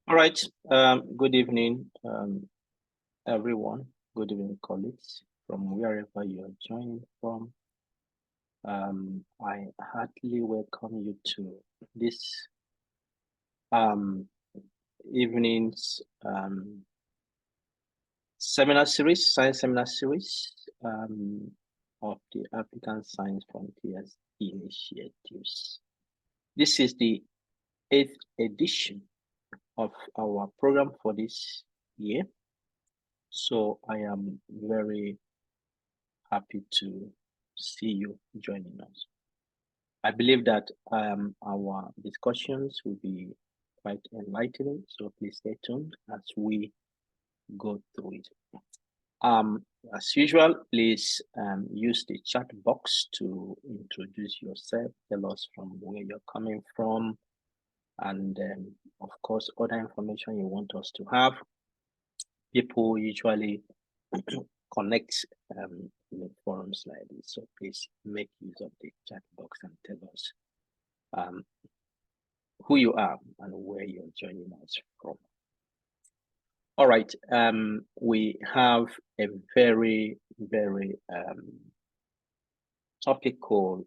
All right. Good evening, everyone. Good evening, colleagues, from wherever you are joining from. I heartily welcome you to this evening's seminar series, science seminar series of the African Science Frontiers Initiatives. This is the 8th edition of our program for this year. So I am very happy to see you joining us. I believe that our discussions will be quite enlightening, so please stay tuned as we go through it. As usual, please use the chat box to introduce yourself, tell us from where you're coming from, and of course, other information you want us to have. People usually connect in forums like this, so please make use of the chat box and tell us who you are and where you're joining us from. All right, we have a very topical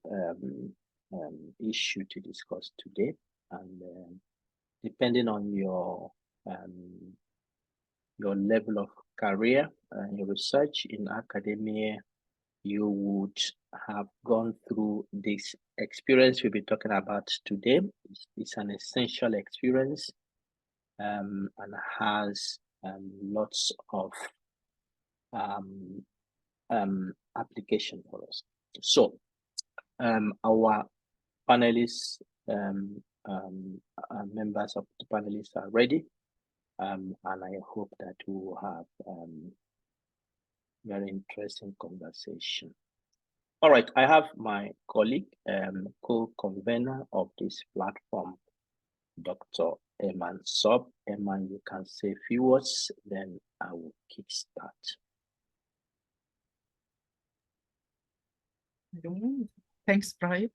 issue to discuss today, and depending on your level of career and your research in academia, you would have gone through this experience we'll be talking about today. It's an essential experience and has lots of application for us. So our panelists, members of the panelists are ready, and I hope that we will have very interesting conversation. All right, I have my colleague, co-convener of this platform, Dr. Eman Sob. Eman, you can say a few words, then I will kickstart. Thanks, Brian.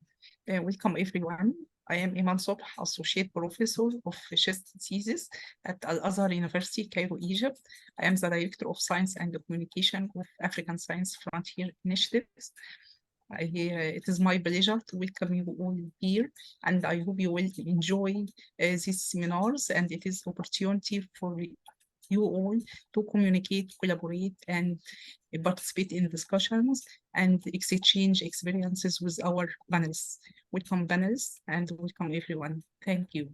Welcome, everyone. I am Eman Sob, Associate Professor of Chest Diseases at Al-Azhar University, Cairo, Egypt. I am the Director of Science and Communication of African Science Frontier Initiatives. It is my pleasure to welcome you all here, and I hope you will enjoy these seminars, and it is an opportunity for you all to communicate, collaborate, and participate in discussions and exchange experiences with our panelists. Welcome, panelists, and welcome, everyone. Thank you.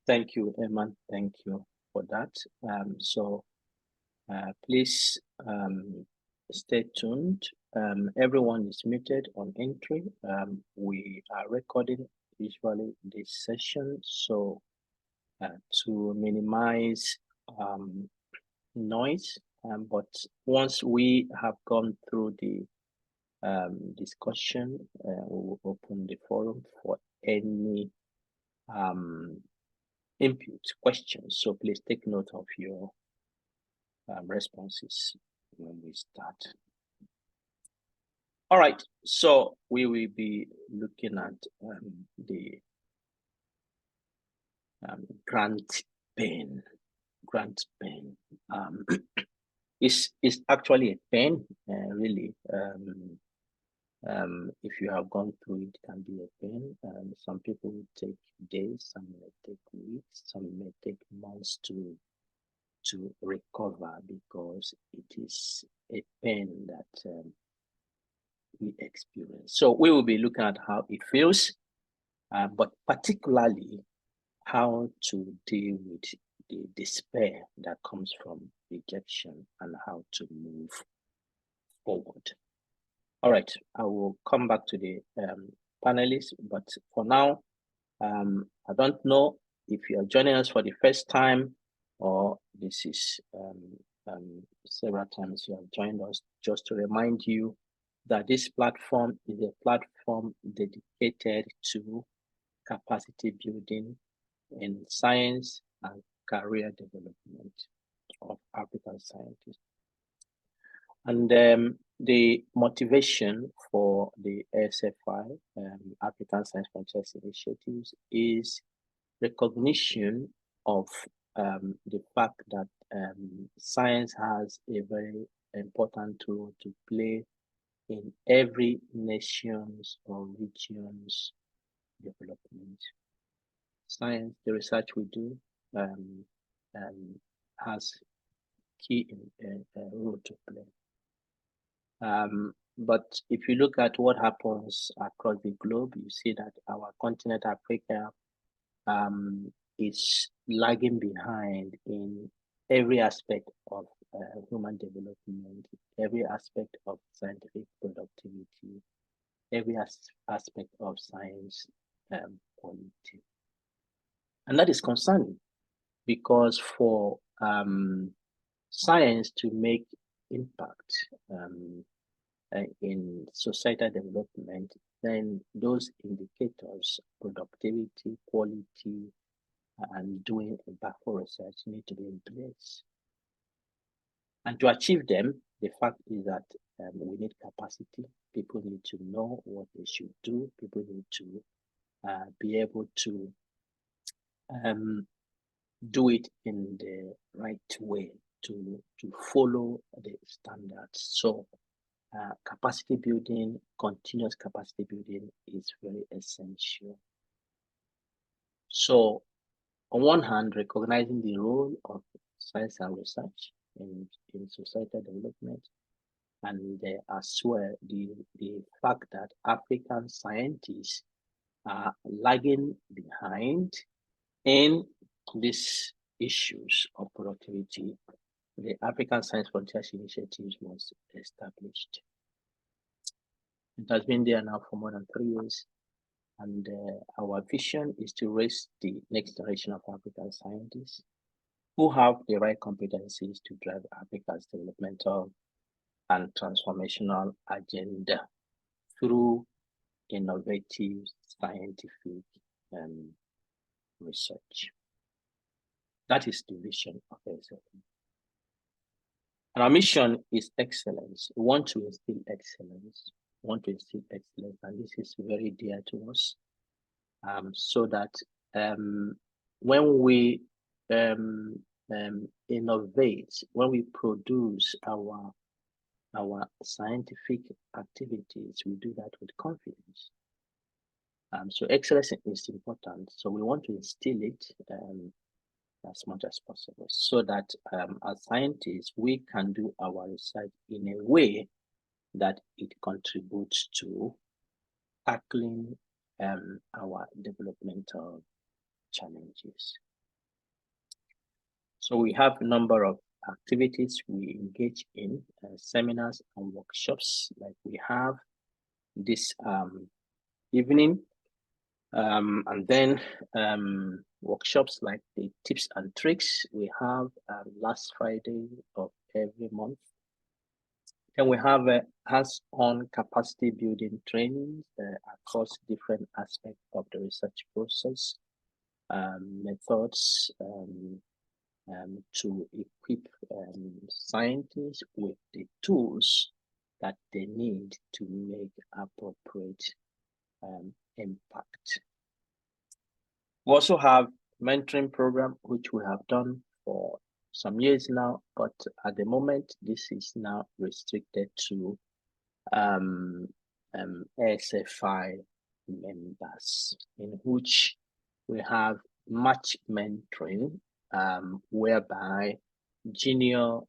Thank you, Eman. Thank you for that. Please stay tuned. Everyone is muted on entry. We are recording usually this session, so to minimize noise, but once we have gone through the discussion, we will open the forum for any input questions. So please take note of your responses when we start. All right, so we will be looking at the grant pain. Grant pain is actually a pain, really. If you have gone through it, can be a pain. Some people will take days, some may take weeks, some may take months to recover, because it is a pain that we experience. So we will be looking at how it feels, but particularly how to deal with the despair that comes from rejection and how to move forward. All right, I will come back to the panelists, but for now, I don't know if you are joining us for the first time or this is several times you have joined us. Just to remind you that this platform is a platform dedicated to capacity building in science and career development of African scientists. And the motivation for the ASFI, African Science Frontiers Initiatives, is recognition of the fact that science has a very important role to play in every nation's or region's development. Science, the research we do, has key role to play. But if you look at what happens across the globe, you see that our continent, Africa, is lagging behind in every aspect of human development, every aspect of scientific productivity, every aspect of science quality. And that is concerning, because for science to make impact in societal development, then those indicators, productivity, quality, and doing impactful research need to be in place. And to achieve them, the fact is that we need capacity. People need to know what they should do. People need to be able to do it in the right way, to follow the standards. So capacity building, continuous capacity building is very essential. So on one hand, recognizing the role of science and research in societal development, and as well the fact that African scientists are lagging behind in these issues of productivity, the African Science Frontiers Initiative was established. It has been there now for more than 3 years, and our vision is to raise the next generation of African scientists who have the right competencies to drive Africa's developmental and transformational agenda through innovative scientific research. That is the vision of ASFI. And our mission is excellence. We want to instill excellence. We want to instill excellence, and this is very dear to us. So that when we innovate, when we produce our scientific activities, we do that with confidence. So excellence is important. So we want to instill it as much as possible, so that as scientists, we can do our research in a way that it contributes to tackling our developmental challenges. So we have a number of activities we engage in, seminars and workshops, like we have this evening, and then workshops like the tips and tricks we have last Friday of every month. Then we have hands-on capacity building trainings across different aspects of the research process, methods to equip scientists with the tools that they need to make appropriate impact. We also have mentoring program, which we have done for some years now, but at the moment, this is now restricted to ASFI members, in which we have match mentoring, whereby junior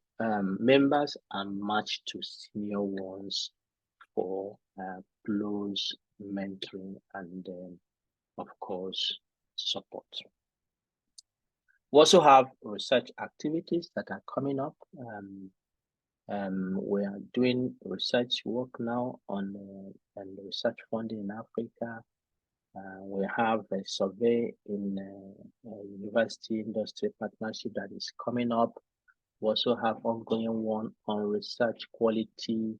members are matched to senior ones for close mentoring and of course support. We also have research activities that are coming up. We are doing research work now on research funding in Africa. We have a survey in university industry partnership that is coming up. We also have ongoing one on research quality,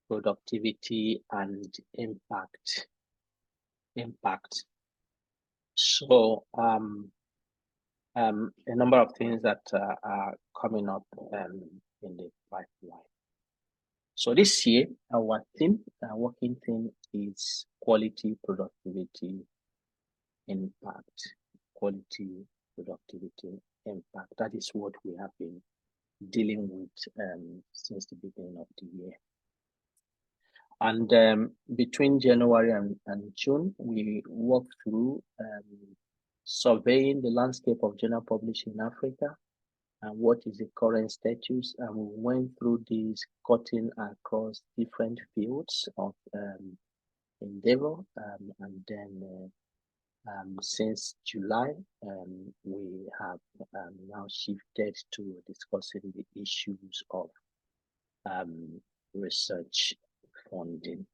productivity, and impact. So a number of things that are coming up in the pipeline. So this year, our working theme is quality, productivity, impact. Quality, productivity, impact. That is what we have been dealing with since the beginning of the year. And between January and June, we worked through surveying the landscape of journal publishing in Africa and what is the current status. And we went through this cutting across different fields of endeavor. And then since July, we have now shifted to discussing the issues of research funding.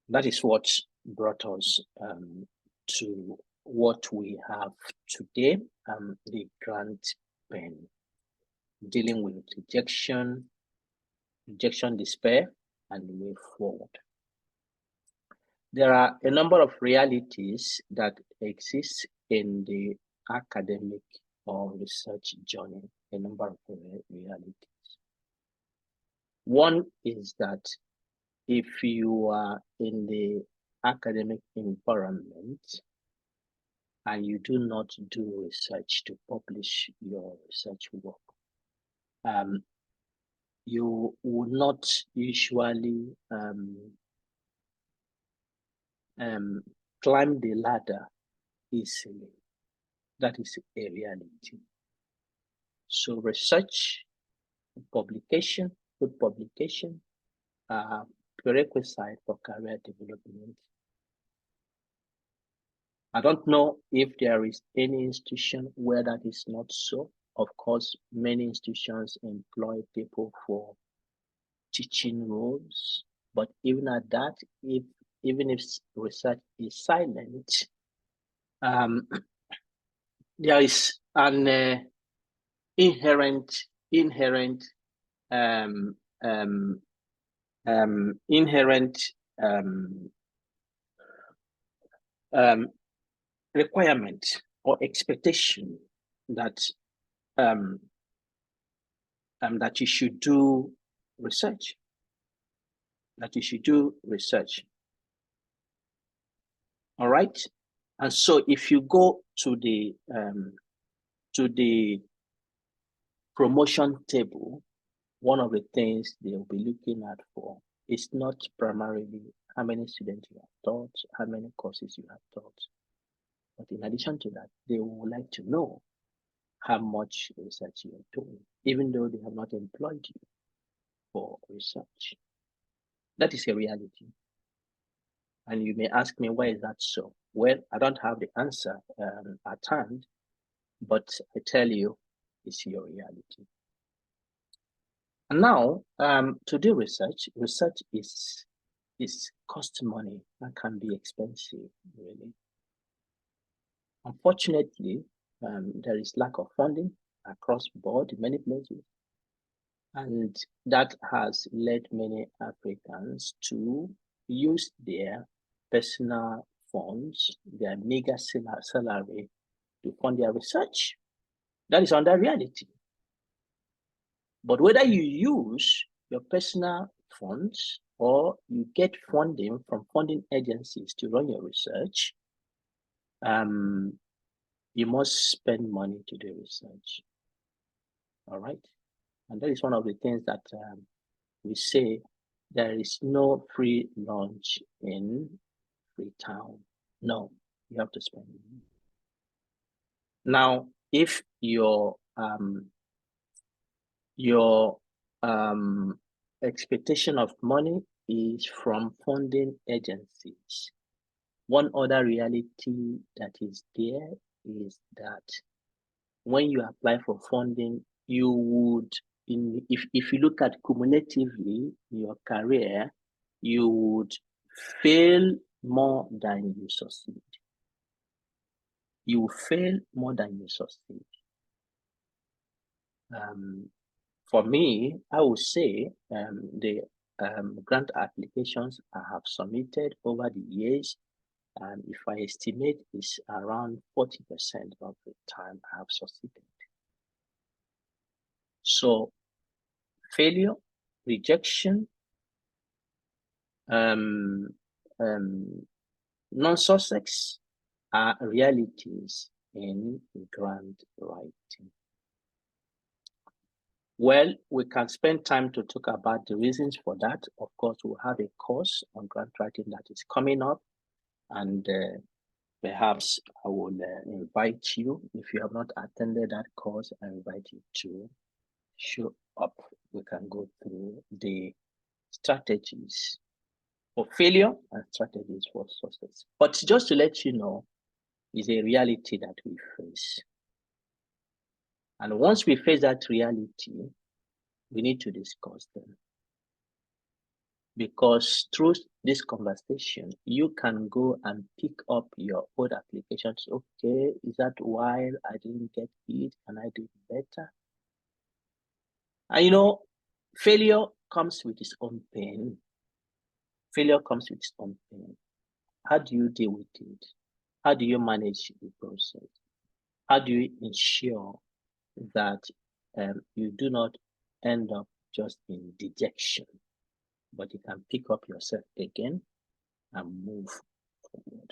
That is what brought us to what we have today, the grant pen, dealing with rejection, despair, and the way forward. There are a number of realities that exist in the academic or research journey, a number of realities. One is that if you are in the academic environment and you do not do research to publish your research work, you will not usually climb the ladder easily. That is a reality. So research, publication, good publication are prerequisite for career development. I don't know if there is any institution where that is not so. Of course, many institutions employ people for teaching roles, but even at that, even if research is silent, there is an inherent requirement or expectation that that you should do research. All right, and so if you go to the promotion table, one of the things they'll be looking at for is not primarily how many students you have taught, how many courses you have taught, but in addition to that, they would like to know how much research you are doing, even though they have not employed you for research. That is a reality. And you may ask me, why is that so? Well, I don't have the answer at hand, but I tell you, it's your reality. And now, to do research is cost money. That can be expensive, really. Unfortunately, there is lack of funding across board in many places. And that has led many Africans to use their personal funds, their meager salary to fund their research. That is under reality. But whether you use your personal funds or you get funding from funding agencies to run your research, you must spend money to do research. All right. And that is one of the things that we say there is no free lunch in Freetown. No, you have to spend money. Now, if your expectation of money is from funding agencies, one other reality that is there is that when you apply for funding, you would, if you look at cumulatively your career, you would fail more than you succeed. You will fail more than you succeed. For me, I would say the grant applications I have submitted over the years, if I estimate, is around 40% of the time I have succeeded. So failure, rejection, non-success are realities in grant writing? Well, we can spend time to talk about the reasons for that. Of course, we'll have a course on grant writing that is coming up, and perhaps I will invite you, if you have not attended that course, I invite you to show up. We can go through the strategies for failure and strategies for success. But just to let you know, it's a reality that we face. And once we face that reality, we need to discuss them. Because through this conversation, you can go and pick up your own applications. Okay, is that why I didn't get it? Can I do it better? And you know, failure comes with its own pain. Failure comes with its own pain. How do you deal with it? How do you manage the process? How do you ensure that you do not end up just in dejection, but you can pick up yourself again and move forward?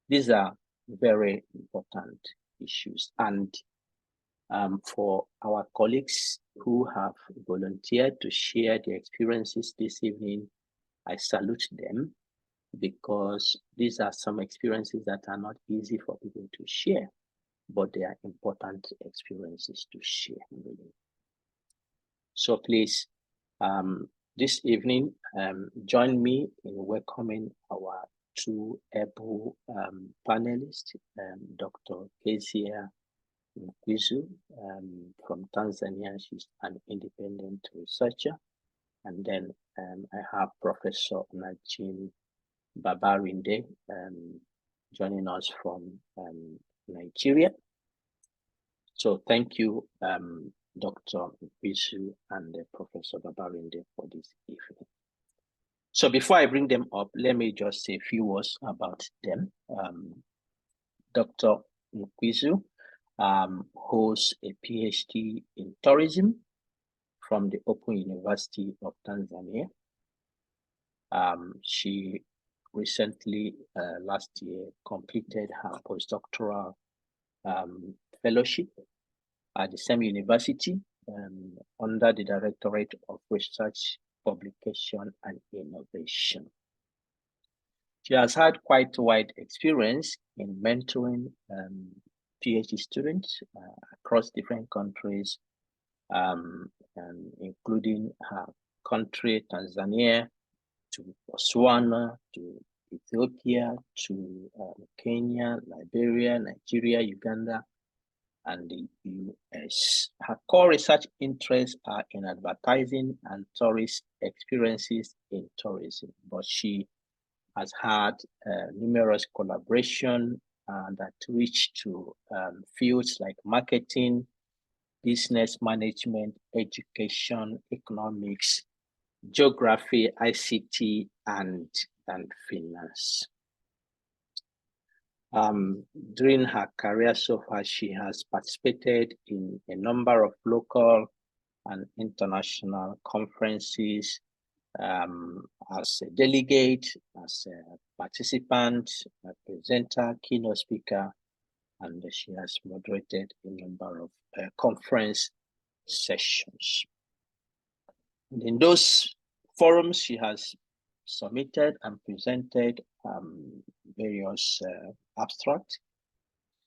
These are very important issues. And for our colleagues who have volunteered to share their experiences this evening, I salute them, because these are some experiences that are not easy for people to share, but they are important experiences to share. Really. So please, this evening, join me in welcoming our two able panelists, Dr. Kezia Mkwizu from Tanzania. She's an independent researcher. And then I have Professor Najim Babarinde joining us from Nigeria. So thank you, Dr. Mkwizu and Professor Babarinde, for this evening. So before I bring them up, let me just say a few words about them. Dr. Mkwizu holds a PhD in tourism from the Open University of Tanzania. She recently, last year, completed her postdoctoral fellowship at the same university under the Directorate of Research, Publication, and Innovation. She has had quite wide experience in mentoring PhD students across different countries, including her country, Tanzania, to Botswana, to Ethiopia, to Kenya, Liberia, Nigeria, Uganda, and the US. Her core research interests are in advertising and tourist experiences in tourism, but she has had numerous collaborations that reach to fields like marketing, business management, education, economics, geography, ICT, and finance. During her career so far, she has participated in a number of local and international conferences as a delegate, as a participant, a presenter, keynote speaker, and she has moderated a number of conference sessions. And in those forums, she has submitted and presented various abstracts.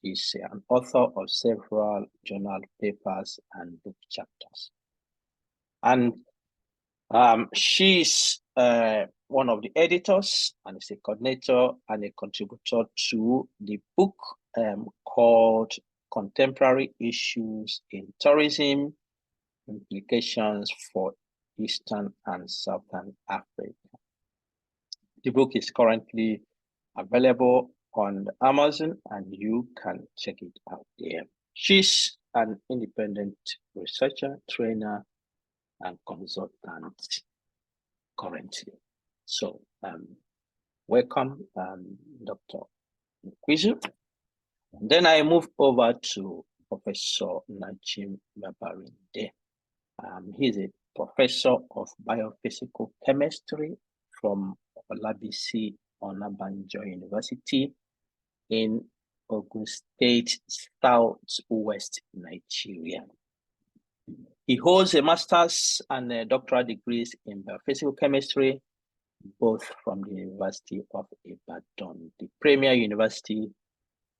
She's an author of several journal papers and book chapters. And she's one of the editors and is a coordinator and a contributor to the book called Contemporary Issues in Tourism, Implications for Eastern and Southern Africa. The book is currently available on Amazon, and you can check it out there. She's an independent researcher, trainer, and consultant currently. So welcome, Dr. Mkwizu. And then I move over to Professor Najim Babarinde. He's a professor of biophysical chemistry from Olabisi Onabanjo University in Ogun State, Southwest Nigeria. He holds a master's and a doctoral degrees in biophysical chemistry, both from the University of Ibadan, the premier university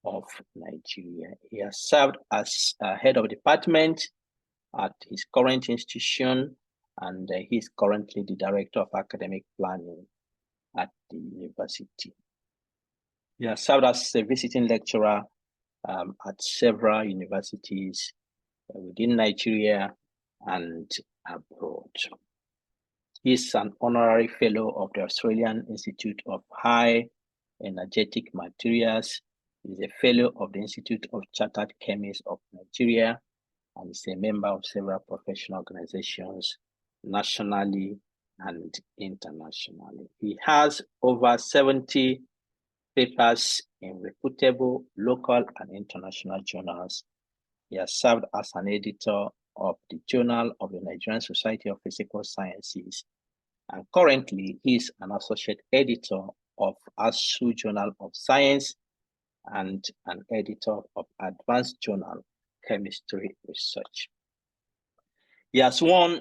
of Nigeria. He has served as head of department at his current institution, and he is currently the director of academic planning at the university. He has served as a visiting lecturer at several universities within Nigeria and abroad. He is an honorary fellow of the Australian Institute of High Energetic Materials. He is a fellow of the Institute of Chartered Chemists of Nigeria, and is a member of several professional organizations nationally and internationally. He has over 70 papers in reputable local and international journals. He has served as an editor of the Journal of the Nigerian Society of Physical Sciences, and currently he is an associate editor of ASFI Journal of Science and an editor of Advanced Journal Chemistry Research. He has won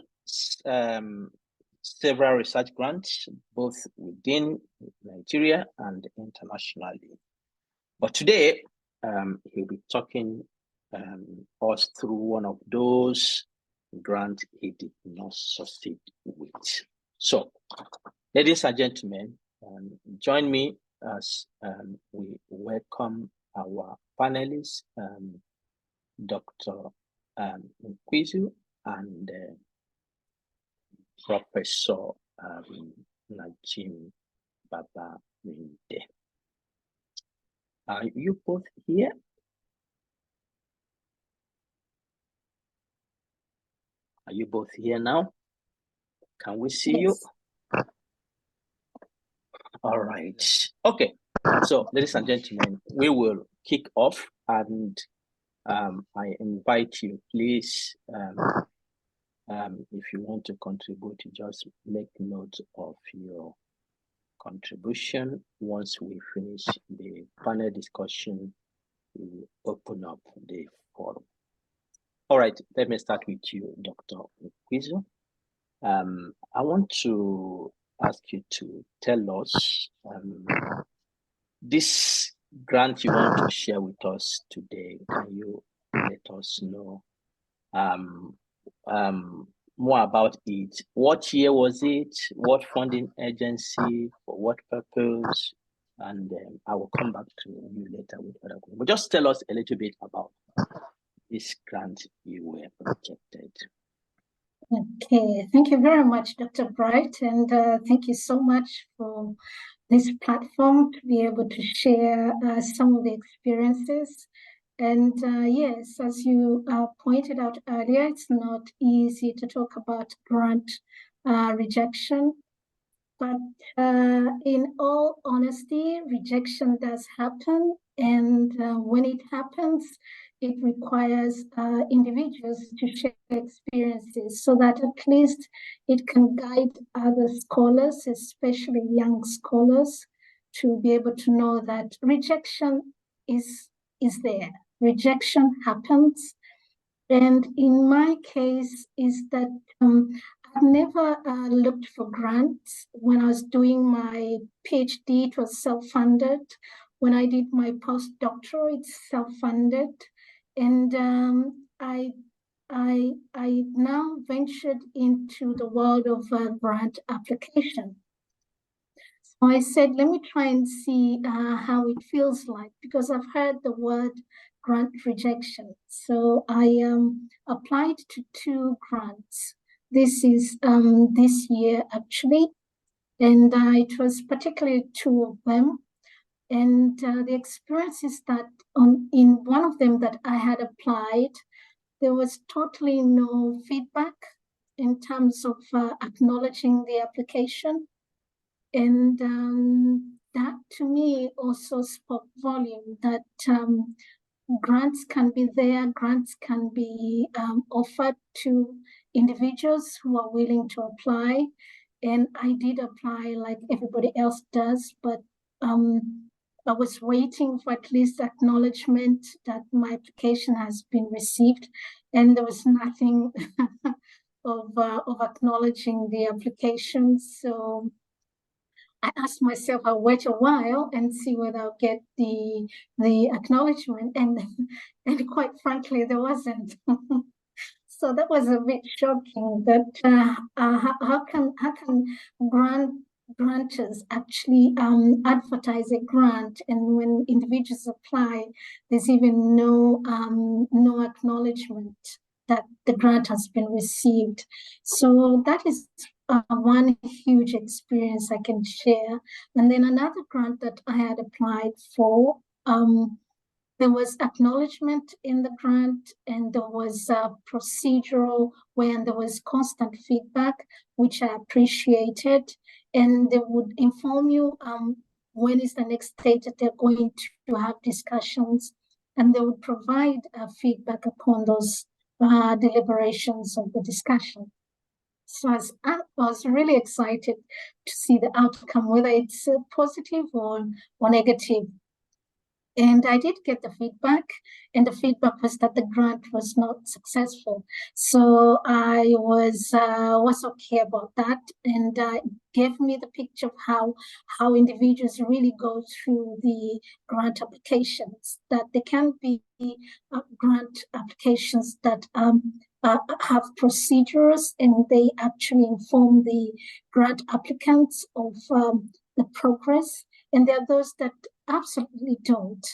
several research grants, both within Nigeria and internationally. But today, he'll be talking us through one of those grants he did not succeed with. So, ladies and gentlemen, join me as we welcome our panelists, Dr. Nkwizu and Professor Najim Babawinde. Are you both here? Are you both here now? Can we see you? All right. Okay. So, ladies and gentlemen, we will kick off, and I invite you, please, if you want to contribute, just make note of your contribution. Once we finish the panel discussion, we will open up the forum. All right, let me start with you, Dr. Nkwizu. I want to ask you to tell us this grant you want to share with us today. Can you let us know more about it? What year was it? What funding agency? For what purpose? And I will come back to you later with other questions. But just tell us a little bit about this grant you were projected. Okay, thank you very much, Dr. Bright, and thank you so much for this platform to be able to share some of the experiences. And yes, as you pointed out earlier, it's not easy to talk about grant rejection, but in all honesty, rejection does happen, and when it happens, it requires individuals to share experiences so that at least it can guide other scholars, especially young scholars, to be able to know that rejection is there. Rejection happens. And in my case is that I've never looked for grants. When I was doing my PhD, it was self-funded. When I did my postdoctoral, it's self-funded. And I now ventured into the world of grant application. So I said, let me try and see how it feels like, because I've heard the word grant rejection. So I applied to 2 grants. This is this year, actually. And it was particularly 2 of them. And the experience is that in one of them that I had applied, there was totally no feedback in terms of acknowledging the application. And that to me also spoke volume that grants can be there, grants can be offered to individuals who are willing to apply. And I did apply like everybody else does, but I was waiting for at least acknowledgement that my application has been received, and there was nothing of acknowledging the application. So I asked myself, I'll wait a while and see whether I'll get the acknowledgement, and and quite frankly, there wasn't. So that was a bit shocking. That how can grantors actually advertise a grant, and when individuals apply, there's even no acknowledgement that the grant has been received. So that is one huge experience I can share. And then another grant that I had applied for, there was acknowledgement in the grant, and there was procedural where there was constant feedback, which I appreciated. And they would inform you when is the next stage that they're going to have discussions, and they would provide feedback upon those deliberations of the discussion. So I was really excited to see the outcome, whether it's positive or negative. And I did get the feedback, and the feedback was that the grant was not successful. So I was okay about that, and gave me the picture of how individuals really go through the grant applications. That there can be grant applications that have procedures, and they actually inform the grant applicants of the progress. And there are those that absolutely don't.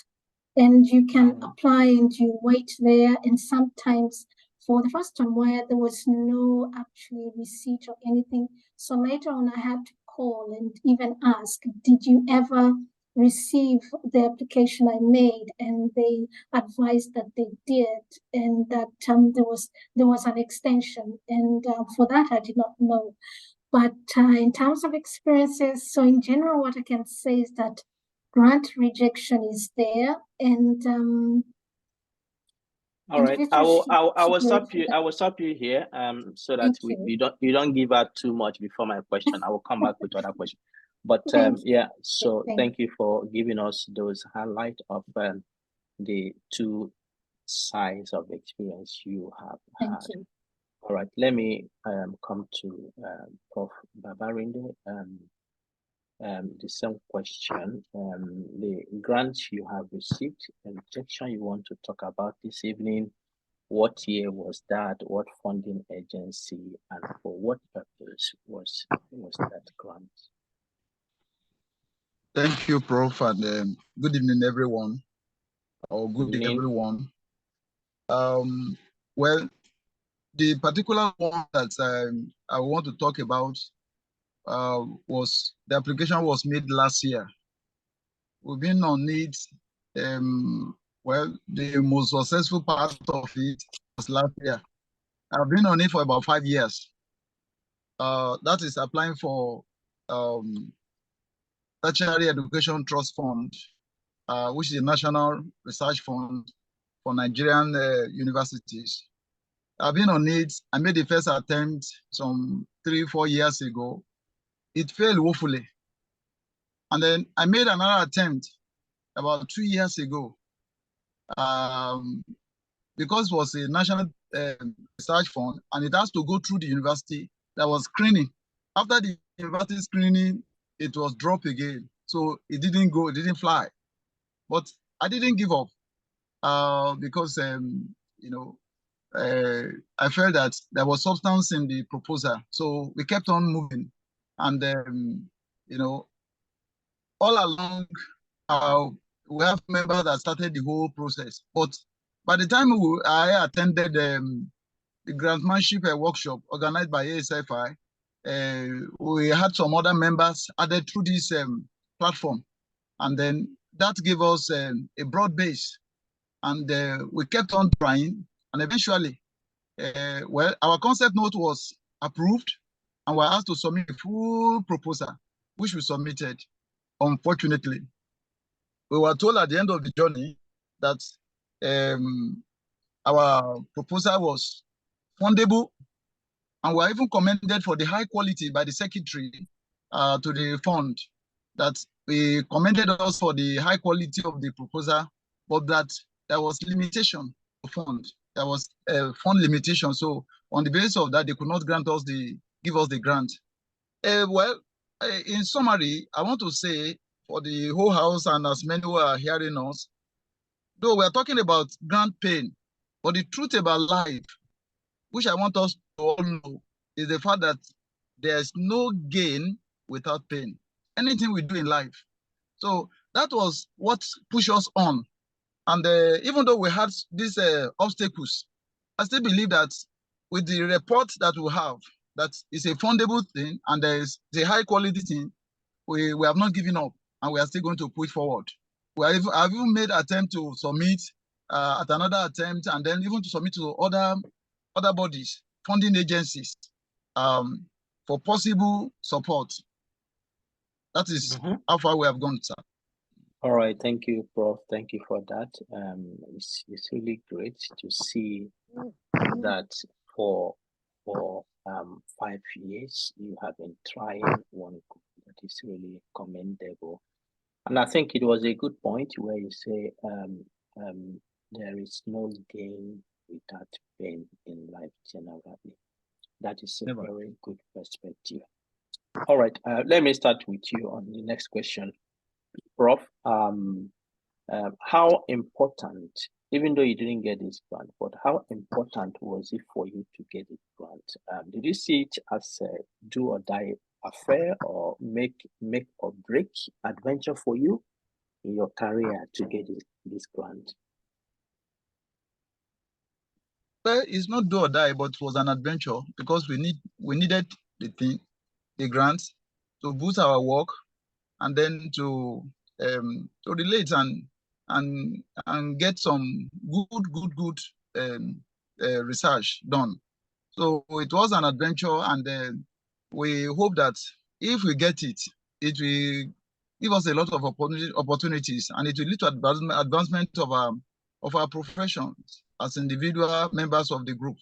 And you can apply and you wait there, and sometimes for the first time where there was no actually receipt or anything. So later on I had to call and even ask, did you ever receive the application I made? And they advised that they did, and that there was an extension, and for that I did not know. But in terms of experiences, so in general, what I can say is that grant rejection is there, and all right. I will stop you. I will stop you here, so that you don't give out too much before my question. I will come back with other questions. But yeah, so thank you for giving us those highlights of the two sides of experience you have had. All right, let me come to Prof. Babarinde. The same question. The grant you have received, and rejection you want to talk about this evening. What year was that? What funding agency, and for what purpose was that grant? Thank you, Prof. And good evening, everyone. Or good evening, everyone. Well, the particular one that I want to talk about was the application was made last year. We've been on it. Well, the most successful part of it was last year. I've been on it for about 5 years. That is applying for Tertiary Education Trust Fund, which is a national research fund for Nigerian universities. I've been on it. I made the first attempt some 3-4 years ago. It failed woefully. And then I made another attempt about 2 years ago. Because it was a national research fund, and it has to go through the university. That was screening. After the university screening, it was dropped again. So it didn't go, it didn't fly. But I didn't give up because, I felt that there was substance in the proposal. So we kept on moving. And, all along, we have members that started the whole process. But by the time I attended the Brandmanship Workshop organized by ASFI, we had some other members added through this platform. And then that gave us a broad base. And we kept on trying. And eventually, well, our concept note was approved, and we were asked to submit a full proposal, which we submitted. Unfortunately, we were told at the end of the journey that our proposal was fundable, and we were even commended for the high quality by the secretary to the fund, that we commended us for the high quality of the proposal, but that there was limitation of fund. There was a fund limitation. So on the basis of that, they could not give us the grant. In summary, I want to say for the whole house and as many who are hearing us, though we're talking about grant pain, but the truth about life, which I want us to all know, is the fact that there's no gain without pain. Anything we do in life. So that was what pushed us on. And even though we had these obstacles, I still believe that with the report that we have, that is a fundable thing and there is a high quality thing, we have not given up and we are still going to push forward. I've even made attempt to submit at another attempt and then even to submit to other bodies, funding agencies for possible support. That is how far we have gone, sir. All right, thank you, Prof. Thank you for that. It's really great to see that for 5 years you have been trying one that is really commendable. And I think it was a good point where you say there is no gain without pain in life generally. That is a very good perspective. All right, let me start with you on the next question. Prof, how important, even though you didn't get this grant, but how important was it for you to get this grant? Did you see it as a do or die affair or make or break adventure for you in your career to get this grant? Well, it's not do or die, but it was an adventure because we needed the grants to boost our work and then to relate and get some good research done. So it was an adventure, and we hope that if we get it, it will give us a lot of opportunities, and it will lead to advancement of our professions as individual members of the group.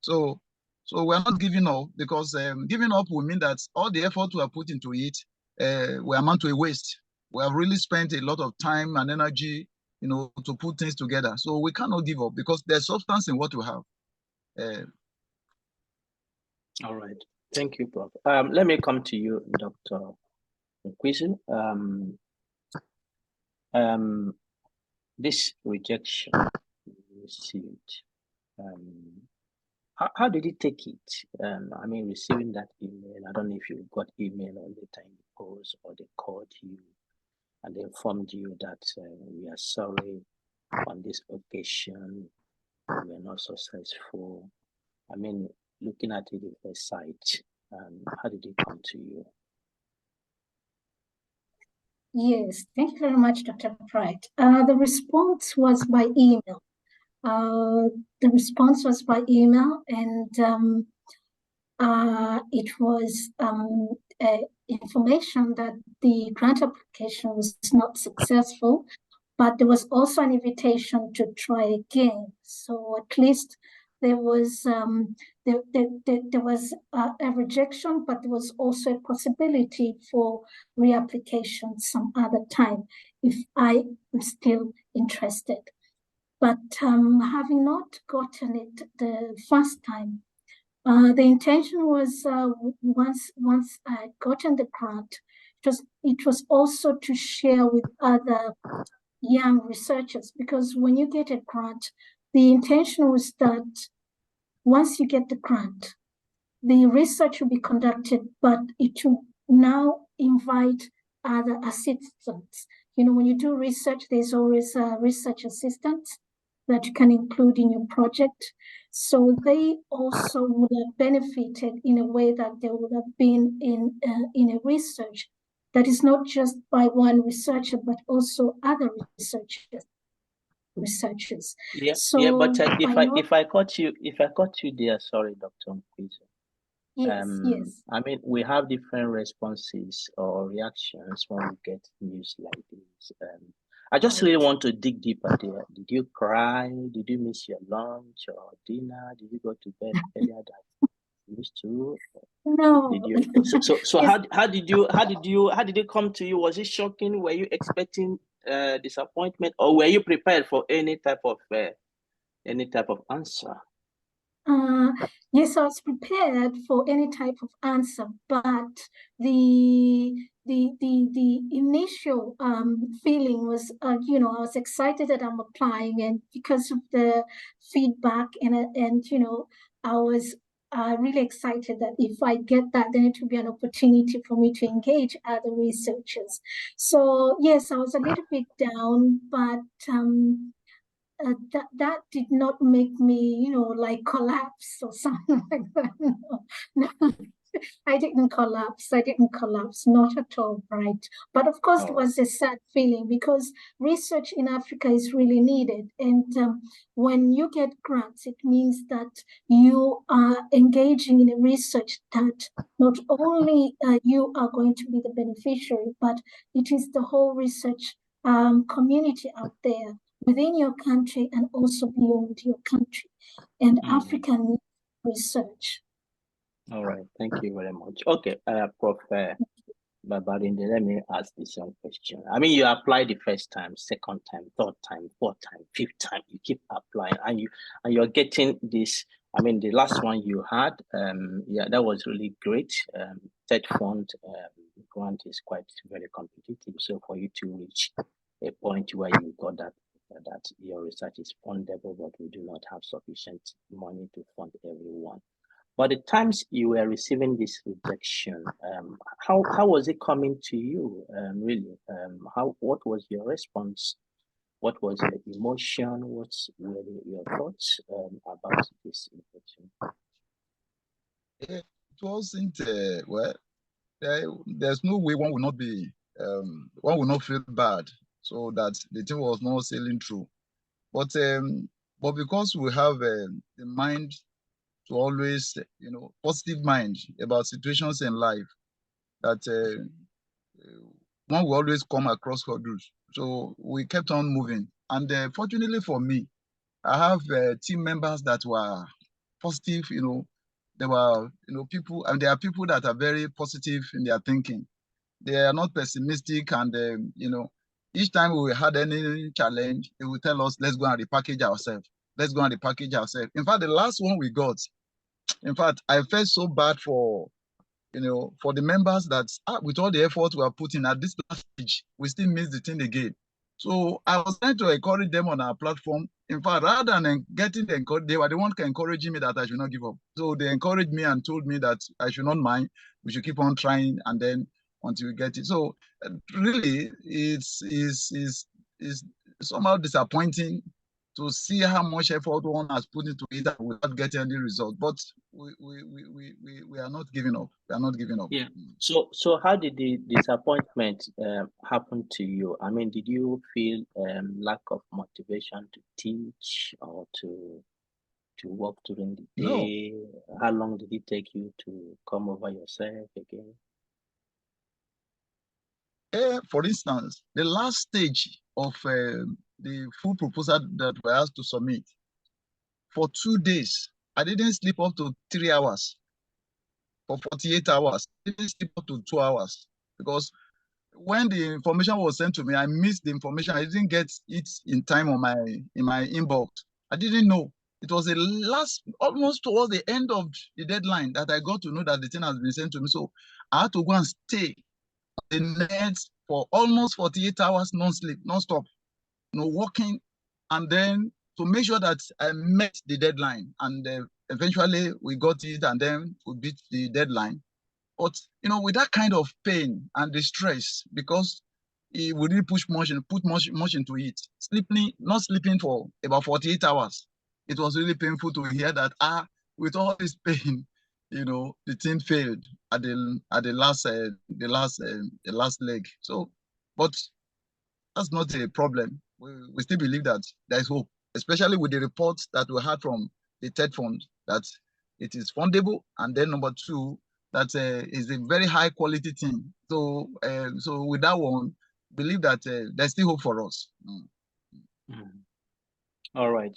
So we're not giving up because giving up will mean that all the effort we have put into it will amount to a waste. We have really spent a lot of time and energy, to put things together. So we cannot give up because there's substance in what we have. All right. Thank you, Prof. Let me come to you, Dr. Nkwizu. This rejection you received, how did you take it? I mean, receiving that email, I don't know if you got email or later in the post or they called you and they informed you that we are sorry on this occasion, we are not successful. I mean, looking at it in the site, how did it come to you? Yes, thank you very much, Dr. Bright. The response was by email. And it was information that the grant application was not successful, but there was also an invitation to try again. So at least there was there was a rejection, but there was also a possibility for reapplication some other time if I am still interested. But having not gotten it the first time, the intention was once I had gotten the grant, it was also to share with other young researchers, because when you get a grant, the intention was that once you get the grant, the research will be conducted, but it will now invite other assistants. When you do research, there's always a research assistant that you can include in your project. So they also would have benefited in a way that they would have been in a research that is not just by one researcher, but also other researchers. Yeah, so yeah, but if I caught you there, sorry, Dr. Nkwizu. Yes. I mean, we have different responses or reactions when we get news like this. I just really want to dig deeper there. Did you cry? Did you miss your lunch or dinner? Did you go to bed earlier than you used to? No. Did you? So Yes. how did it come to you? Was it shocking? Were you expecting disappointment, or were you prepared for any type of answer? Yes, I was prepared for any type of answer, but the initial feeling was, I was excited that I'm applying, and because of the feedback and I was really excited that if I get that, then it will be an opportunity for me to engage other researchers. So yes, I was a little bit down, but that did not make me, like collapse or something like that. No, I didn't collapse. Not at all, right? But of course, it was a sad feeling because research in Africa is really needed. And when you get grants, it means that you are engaging in a research that not only you are going to be the beneficiary, but it is the whole research community out there within your country and also beyond your country. And African research. All right, thank you very much. Okay, Prof. Babarinde, let me ask this one question. I mean, you applied the first time, second time, third time, fourth time, fifth time. You keep applying, and you're getting this. I mean, the last one you had, yeah, that was really great. Third fund grant is quite very competitive. So for you to reach a point where you got that your research is fundable, but we do not have sufficient money to fund everyone. But the times you were receiving this rejection, how was it coming to you? Really, what was your response? What was your emotion? What were your thoughts about this rejection? It wasn't well. There's no way one will not be one will not feel bad, so that the thing was not sailing through. But because we have the mind to always, positive mind about situations in life, that one will always come across hurdles. So we kept on moving. And fortunately for me, I have team members that were positive, there were, people, and there are people that are very positive in their thinking. They are not pessimistic, and, each time we had any challenge, they will tell us, let's go and repackage ourselves. Let's go and repackage ourselves. In fact, the last one we got, I felt so bad for the members that with all the effort we are putting at this last stage, we still miss the thing again. So I was trying to encourage them on our platform. In fact, rather than getting the encourage, they were the one encouraging me that I should not give up. So they encouraged me and told me that I should not mind. We should keep on trying, and then until we get it. So really, it's somehow disappointing to see how much effort one has put into it without getting any result. But we are not giving up. We are not giving up. Yeah. So how did the disappointment happen to you? I mean, did you feel lack of motivation to teach or to work during the day? No. How long did it take you to come over yourself again? For instance, the last stage of the full proposal that we asked to submit, for 2 days, I didn't sleep up to 3 hours. For 48 hours, I didn't sleep up to 2 hours, because when the information was sent to me, I missed the information. I didn't get it in time in my inbox. I didn't know. It was the last, almost towards the end of the deadline, that I got to know that the thing has been sent to me. So I had to go and stay on the net for almost 48 hours, non-sleep, non-stop, working, and then to make sure that I met the deadline. And eventually we got it, and then we beat the deadline. But with that kind of pain and the stress, because we didn't put much into it, not sleeping for about 48 hours, it was really painful to hear that with all this pain, the thing failed at the last leg. So, but that's not a problem. We still believe that there is hope, especially with the reports that we had from the third fund, that it is fundable, and then number two, that is a very high quality thing. So, so with that one, believe that there's still hope for us. All right.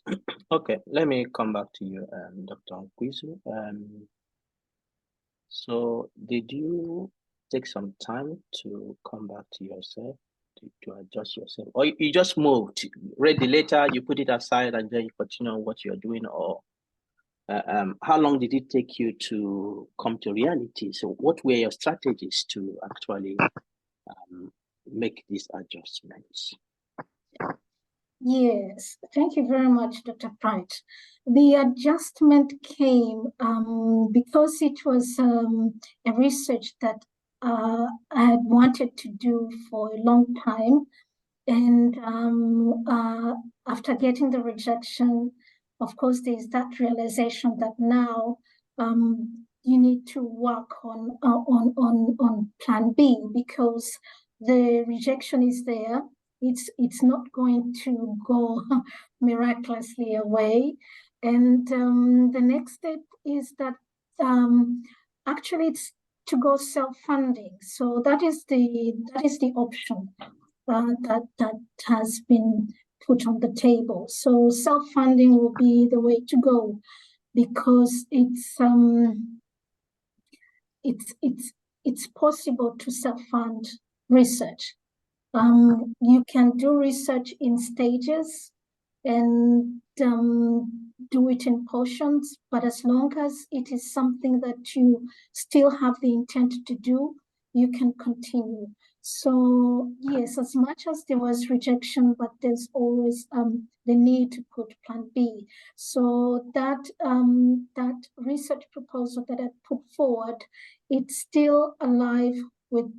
Okay, let me come back to you, Dr. Nkwizu. So did you take some time to come back to yourself, to adjust yourself? Or you just moved, read the letter, you put it aside, and then you continue on what you're doing? Or how long did it take you to come to reality? So what were your strategies to actually make these adjustments? Yes, thank you very much, Dr. Bright. The adjustment came because it was a research that I had wanted to do for a long time. And after getting the rejection, of course, there's that realization that now you need to work on plan B, because the rejection is there. It's not going to go miraculously away. And the next step is that actually it's to go self-funding. So that is the option that has been put on the table. So self-funding will be the way to go, because it's possible to self-fund research. You can do research in stages and do it in portions, but as long as it is something that you still have the intent to do, you can continue. So yes, as much as there was rejection, but there's always the need to put plan B. So that that research proposal that I put forward, it's still alive with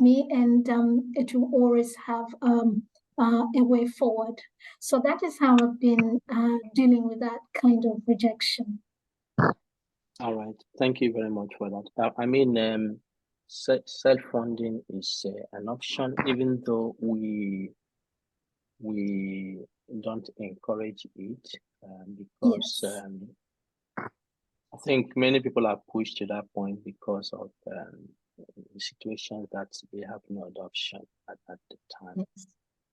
me, and it will always have a way forward. So that is how I've been dealing with that kind of rejection. All right, thank you very much for that. I mean, self-funding is an option, even though we don't encourage it, because Yes. I think many people are pushed to that point because of situations that they have no adoption at the time. Yes.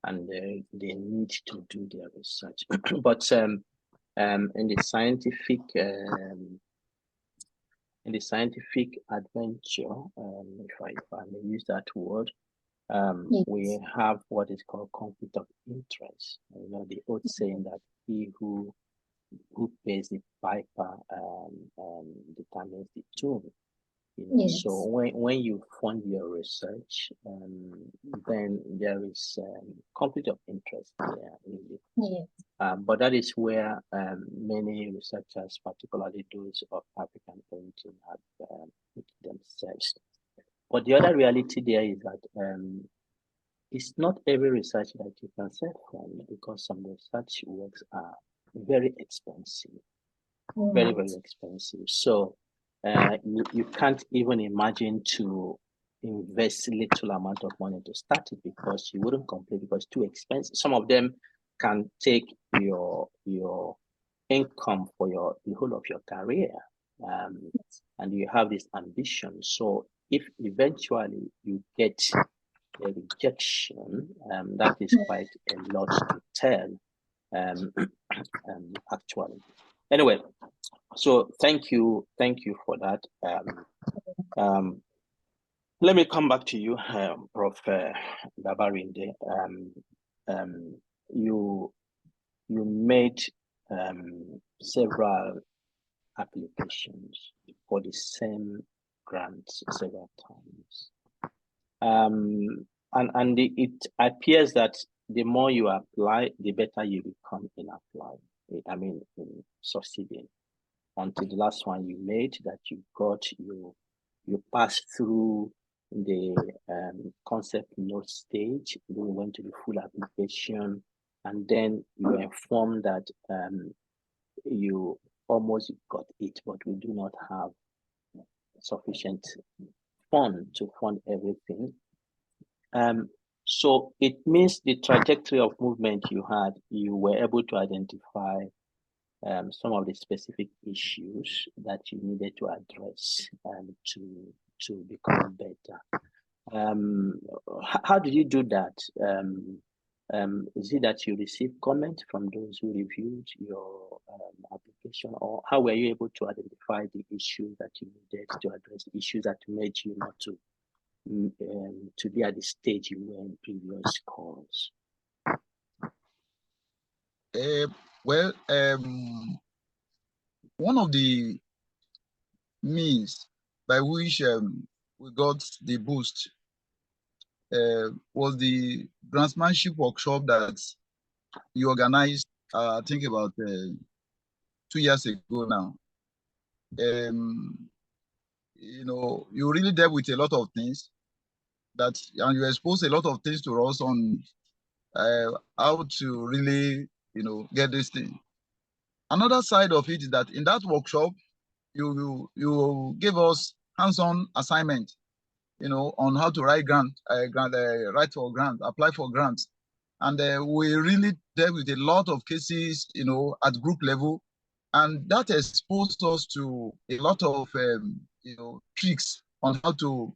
And they need to do their research. But in the scientific adventure, if I may use that word, Yes. we have what is called conflict of interest. You know, the old saying that he who pays the piper determines the tune. You know, Yes. so when you fund your research, then there is conflict of interest there, really. Yes. But that is where many researchers, particularly those of African origin, have put themselves. But the other reality there is that it's not every research that you can self-fund, because some research works are very expensive, very, very expensive. So you can't even imagine to invest little amount of money to start it, because you wouldn't complete, because it's too expensive. Some of them can take your income for the whole of your career, and you have this ambition. So if eventually you get a rejection, that is quite a lot to tell, actually. Anyway, so thank you for that. Let me come back to you, Prof. Babarinde. You made several applications for the same grants several times, and it appears that the more you apply, the better you become in applying. I mean, in succeeding. Until the last one you made, that you passed through the concept note stage, then you went to the full application, and then you were informed that you almost got it, but we do not have sufficient fund to fund everything. So it means the trajectory of movement you had, you were able to identify some of the specific issues that you needed to address to become better. How did you do that? Is it that you received comment from those who reviewed your application, or how were you able to identify the issues that you needed to address, the issues that made you not to be at the stage you were in previous calls? Well, one of the means by which we got the boost was the Brandmanship Workshop that you organized, I think about 2 years ago now. You know, you really dealt with a lot of things and you exposed a lot of things to us on how to really, you know, get this thing. Another side of it is that in that workshop, you gave us hands-on assignment, you know, on how to write write for grant, apply for grants. And we really dealt with a lot of cases, you know, at group level. And that exposed us to a lot of, you know, tricks on how to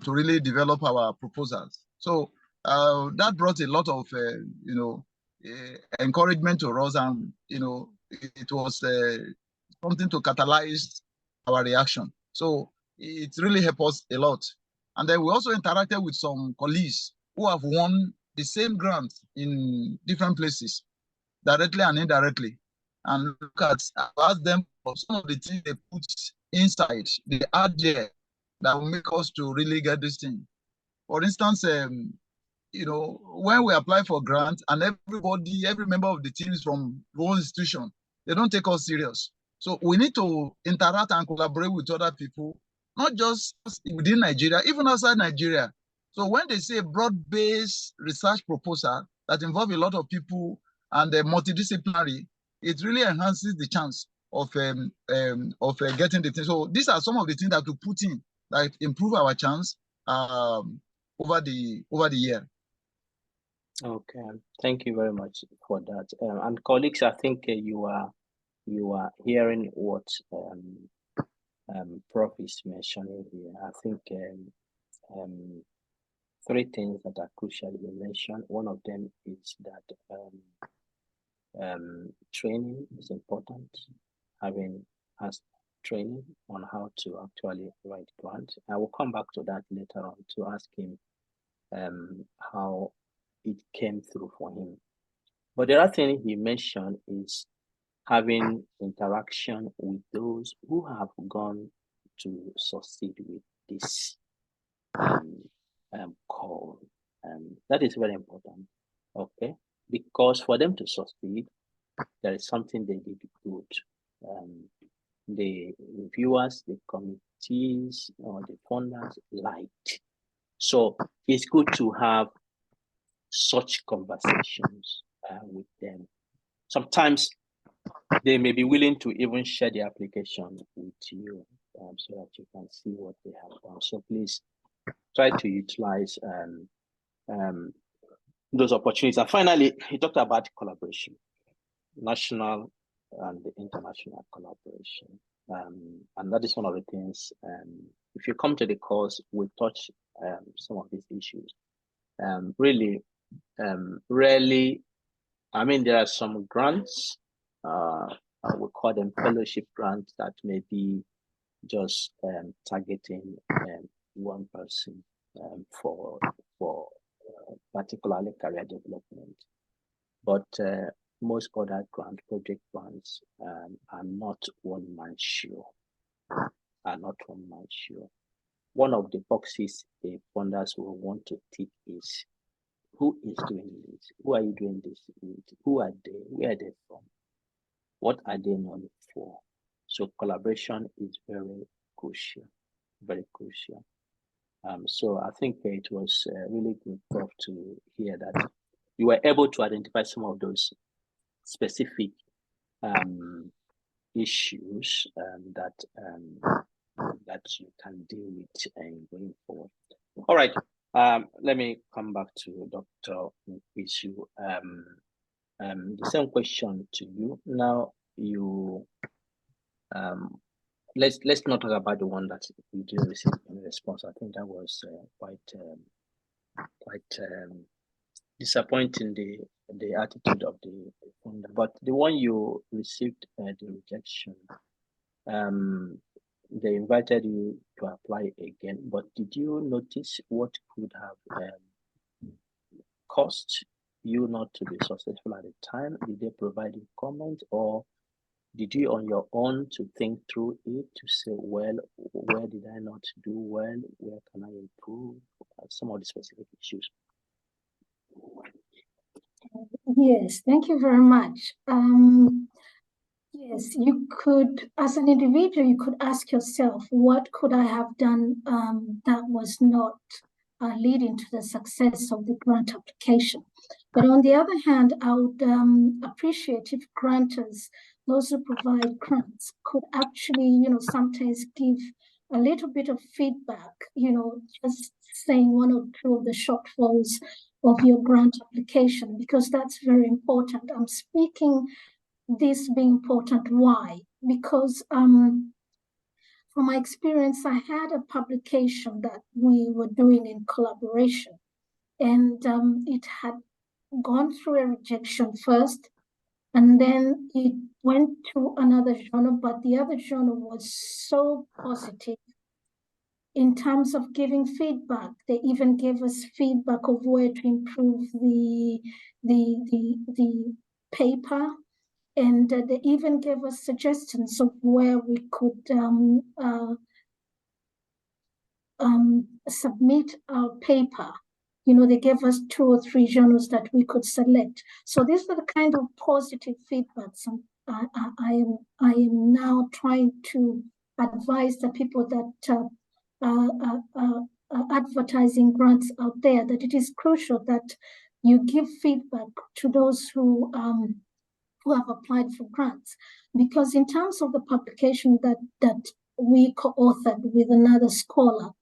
really develop our proposals. So that brought a lot of, you know, encouragement to us, and, you know, it was something to catalyze our reaction. So it really helped us a lot. And then we also interacted with some colleagues who have won the same grant in different places, directly and indirectly. And ask them for some of the things they put inside, they add there, that will make us to really get this thing. For instance, you know, when we apply for grants and every member of the team is from one institution, they don't take us serious. So we need to interact and collaborate with other people, not just within Nigeria, even outside Nigeria. So when they say broad-based research proposal that involve a lot of people and multidisciplinary, it really enhances the chance of getting the thing. So these are some of the things that we put in that improve our chance over the year. Okay, thank you very much for that. And colleagues, I think you are hearing what Prof is mentioning here. I think three things that are crucial you mentioned. One of them is that training is important. Having us training on how to actually write grants. I will come back to that later on to ask him how it came through for him. But the other thing he mentioned is having interaction with those who have gone to succeed with this call. That is very important, okay? Because for them to succeed, there is something they did good. The reviewers, the committees, or the funders liked. So it's good to have such conversations with them. Sometimes they may be willing to even share the application with you so that you can see what they have done. So please try to utilize those opportunities. And finally, he talked about collaboration, national and international collaboration. And that is one of the things, if you come to the course, we touch some of these issues. Really, rarely, I mean, there are some grants, we call them fellowship grants, that may be just targeting one person for particularly career development. But most other project grants are not one-man show. One of the boxes the funders will want to tick is, who is doing this? Who are you doing this with? Who are they? Where are they from? What are they known for? So collaboration is very crucial, very crucial. So I think it was really good, Prof, to hear that you were able to identify some of those specific issues that you can deal with going forward. All right. Let me come back to Dr. Nkwisu. The same question to you. Now, you let's not talk about the one that you didn't receive any response. I think that was quite disappointing the attitude of the funder. But the one you received the rejection, they invited you to apply again. But did you notice what could have caused you not to be successful at the time? Did they provide you comment, or did you on your own to think through it to say, well, where did I not do well? Where can I improve? Some of the specific issues. Yes, thank you very much. Yes, you could, as an individual, you could ask yourself, what could I have done that was not leading to the success of the grant application? But on the other hand, I would appreciate if grantors, those who provide grants, could actually, sometimes give a little bit of feedback, just saying one or two of the shortfalls of your grant application, because that's very important. I'm speaking this being important. Why? Because from my experience, I had a publication that we were doing in collaboration, and it had gone through a rejection first, and then it went to another journal, but the other journal was so positive in terms of giving feedback. They even gave us feedback of where to improve the paper, and they even gave us suggestions of where we could submit our paper. They gave us 2 or 3 journals that we could select. So these are the kind of positive feedbacks I am now trying to advise the people that advertising grants out there, that it is crucial that you give feedback to those who have applied for grants. Because in terms of the publication that we co-authored with another scholar,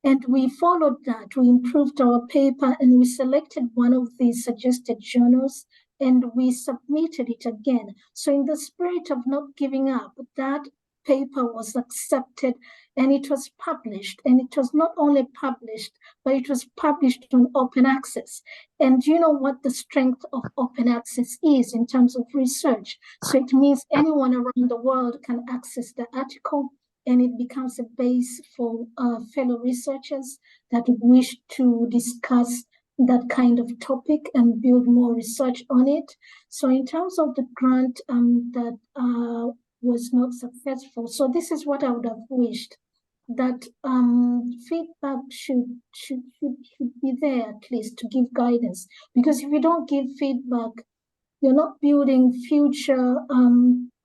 and we followed that, we improved our paper, and we selected one of the suggested journals, and we submitted it again. So in the spirit of not giving up, that paper was accepted and it was published. And it was not only published, but it was published on open access. And you know what the strength of open access is in terms of research. So it means anyone around the world can access the article, and it becomes a base for fellow researchers that wish to discuss that kind of topic and build more research on it. So in terms of the grant that was not successful, so this is what I would have wished, that feedback should be there at least to give guidance. Because if you don't give feedback, you're not building future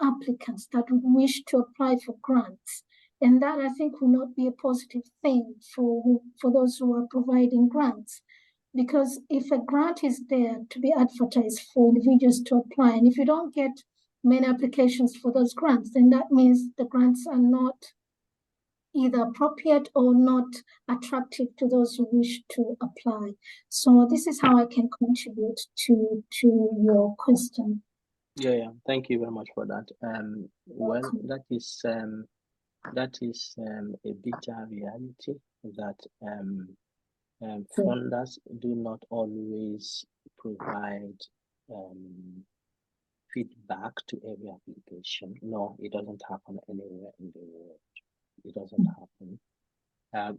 applicants that would wish to apply for grants. And that, I think, will not be a positive thing for those who are providing grants. Because if a grant is there to be advertised for individuals to apply, and if you don't get many applications for those grants, then that means the grants are not either appropriate or not attractive to those who wish to apply. So this is how I can contribute to your question. Yeah, thank you very much for that. Well, that is a bitter reality that funders do not always provide feedback to every application. No, it doesn't happen anywhere in the world. It doesn't happen.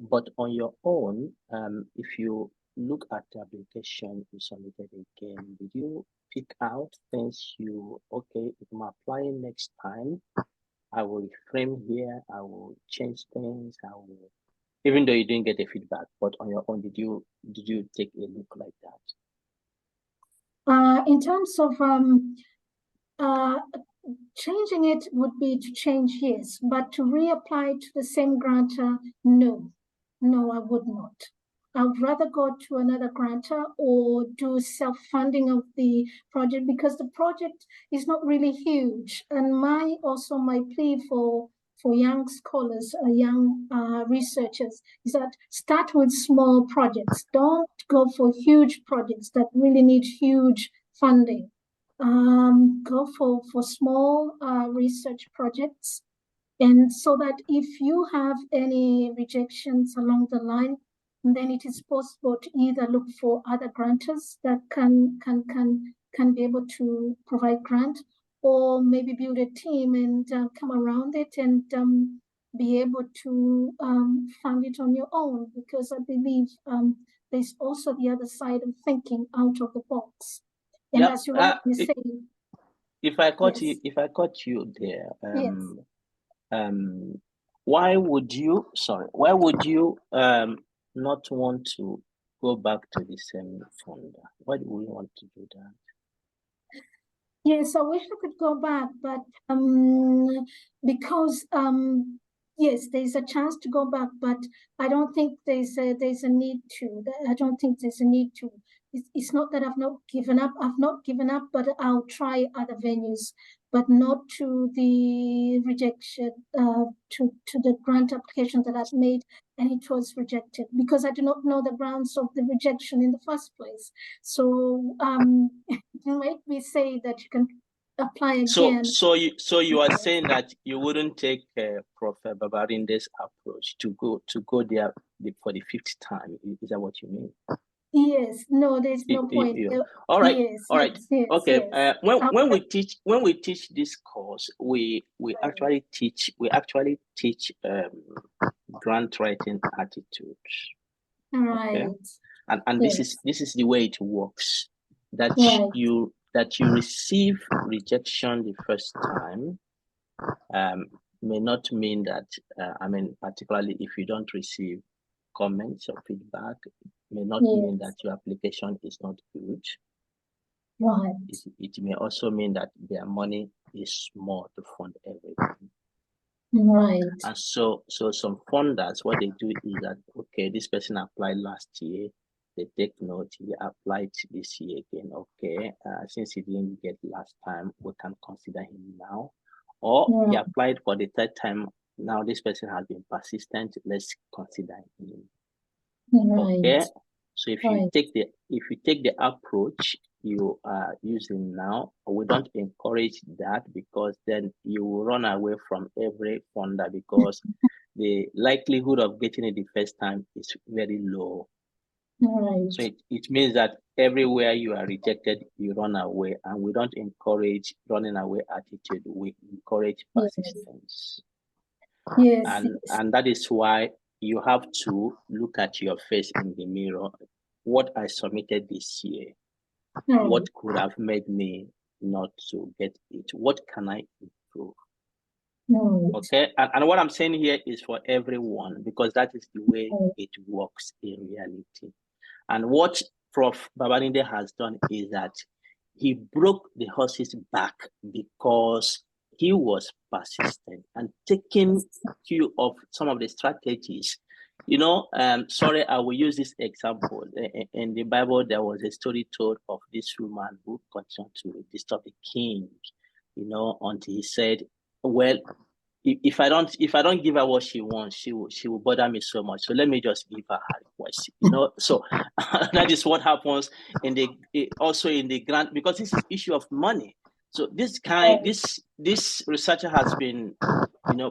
But on your own, if you look at the application you submitted again, did you pick out things okay, if I'm applying next time, I will reframe here, I will change things, I will, even though you didn't get the feedback, but on your own, did you take a look like that? In terms of changing it would be to change, yes, but to reapply to the same grantor, no, I would not. I would rather go to another grantor or do self-funding of the project, because the project is not really huge. And my plea for young scholars, young researchers, is that start with small projects. Don't go for huge projects that really need huge funding. Go for small research projects, and so that if you have any rejections along the line, then it is possible to either look for other grantors that can be able to provide grant, or maybe build a team and come around it and be able to fund it on your own, because I believe there's also the other side of thinking out of the box. And Yeah, as you rightly say, if I caught yes. you there, Yes. why would you not want to go back to the same funder? Why do we want to do that? Yes, I wish I could go back, but because yes, there's a chance to go back, but I don't think there's a need to. I don't think there's a need to. It's not that I've not given up. I've not given up, but I'll try other venues, but not to the rejection, to the grant application that I've made, and it was rejected because I do not know the grounds of the rejection in the first place. So you make me say that you can apply again. So you are saying that you wouldn't take Prof. Babarinde's approach to go there for the 5th time. Is that what you mean? Yes. No, there's no point. All right. Yes. All right. Yes, okay. Yes. When we teach this course, we actually teach grant writing attitudes. Right. Okay? And Yes. this is the way it works. That Right. you receive rejection the first time may not mean that particularly if you don't receive comments or feedback, may not mean that your application is not good. Right. It may also mean that their money is small to fund everything. Right. And so some funders, what they do is that, okay, this person applied last year, they take note, he applied this year again. Okay, since he didn't get last time, we can consider him now. Or he applied for the 3rd time. Now this person has been persistent. Let's consider him. Right. Okay. So if you take the approach you are using now, we don't encourage that, because then you will run away from every funder, because the likelihood of getting it the first time is very low. Right. So it means that everywhere you are rejected, you run away, and we don't encourage running away attitude. We encourage persistence. Yes. And that is why you have to look at your face in the mirror. What I submitted this year, what could have made me not to get it? What can I improve? Okay, and what I'm saying here is for everyone, because that is the way it works in reality. And what Prof. Babarinde has done is that he broke the horse's back because he was persistent and taking cue of some of the strategies. Sorry, I will use this example. In the Bible, there was a story told of this woman who continued to disturb the king, until he said, well, if I don't give her what she wants, she will bother me so much. So let me just give her her request. So that is what happens also in the grant, because this is issue of money. So this researcher has been,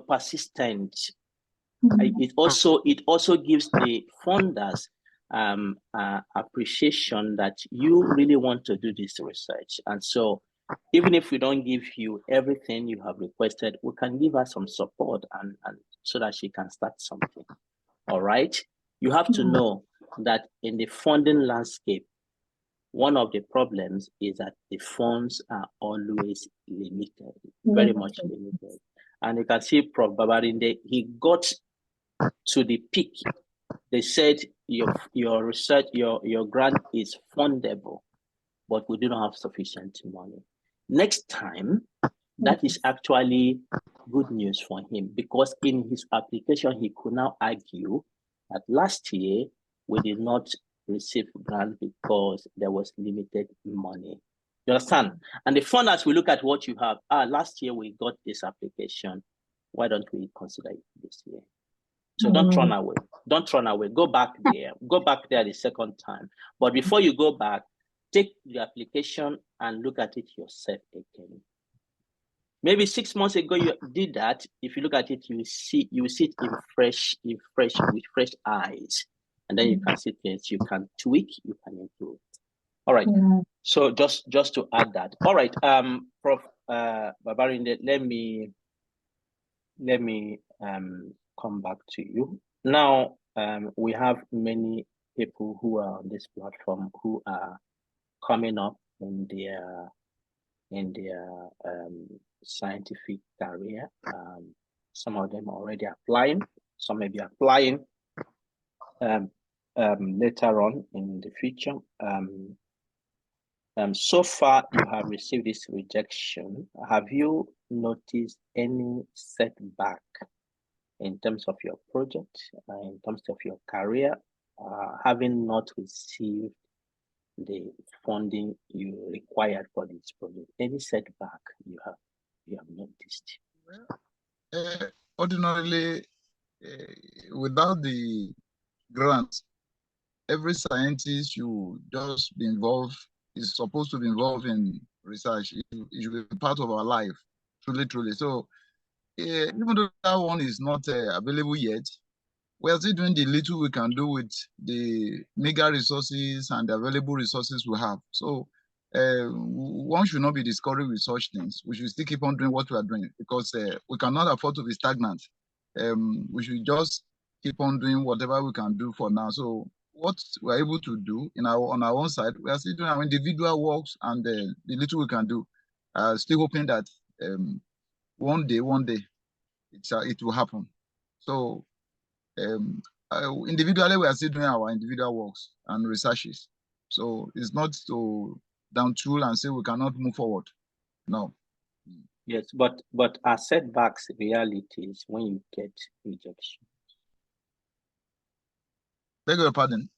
persistent. It also gives the funders appreciation that you really want to do this research, and so even if we don't give you everything you have requested, we can give her some support and so that she can start something. All right. You have to know that in the funding landscape, one of the problems is that the funds are always limited, very much limited. And you can see Prof. Babarinde, he got to the peak. They said your research, your grant is fundable, but we do not have sufficient money. Next time, that is actually good news for him, because in his application, he could now argue that last year we did not receive grant because there was limited money. You understand? And the funders will look at what you have. Last year we got this application. Why don't we consider it this year? So don't run away. Don't run away. Go back there. Go back there the second time. But before you go back, take the application and look at it yourself again. Maybe 6 months ago you did that. If you look at it, you see it with fresh eyes. and then you can see things you can tweak, you can improve. All right. So just to add that. All right. Prof. Babarinde, let me come back to you. Now, we have many people who are on this platform who are coming up in their scientific career. Some of them are already applying. Some may be applying later on in the future. So far, you have received this rejection. Have you noticed any setback in terms of your project, in terms of your career, having not received the funding you required for this project? Any setback you have noticed? Ordinarily, without the grant, every scientist should just be involved, is supposed to be involved in research. It should be part of our life, truly. So even though that one is not available yet, we are still doing the little we can do with the meager resources and the available resources we have. So one should not be discouraged with such things. We should still keep on doing what we are doing, because we cannot afford to be stagnant. We should just keep on doing whatever we can do for now. So what we're able to do on our own side, we are still doing our individual works and the little we can do. Still hoping that one day it will happen. So individually, we are still doing our individual works and researches. So it's not to down tool and say we cannot move forward. No. Yes, but are setbacks realities when you get rejection? Beg your pardon?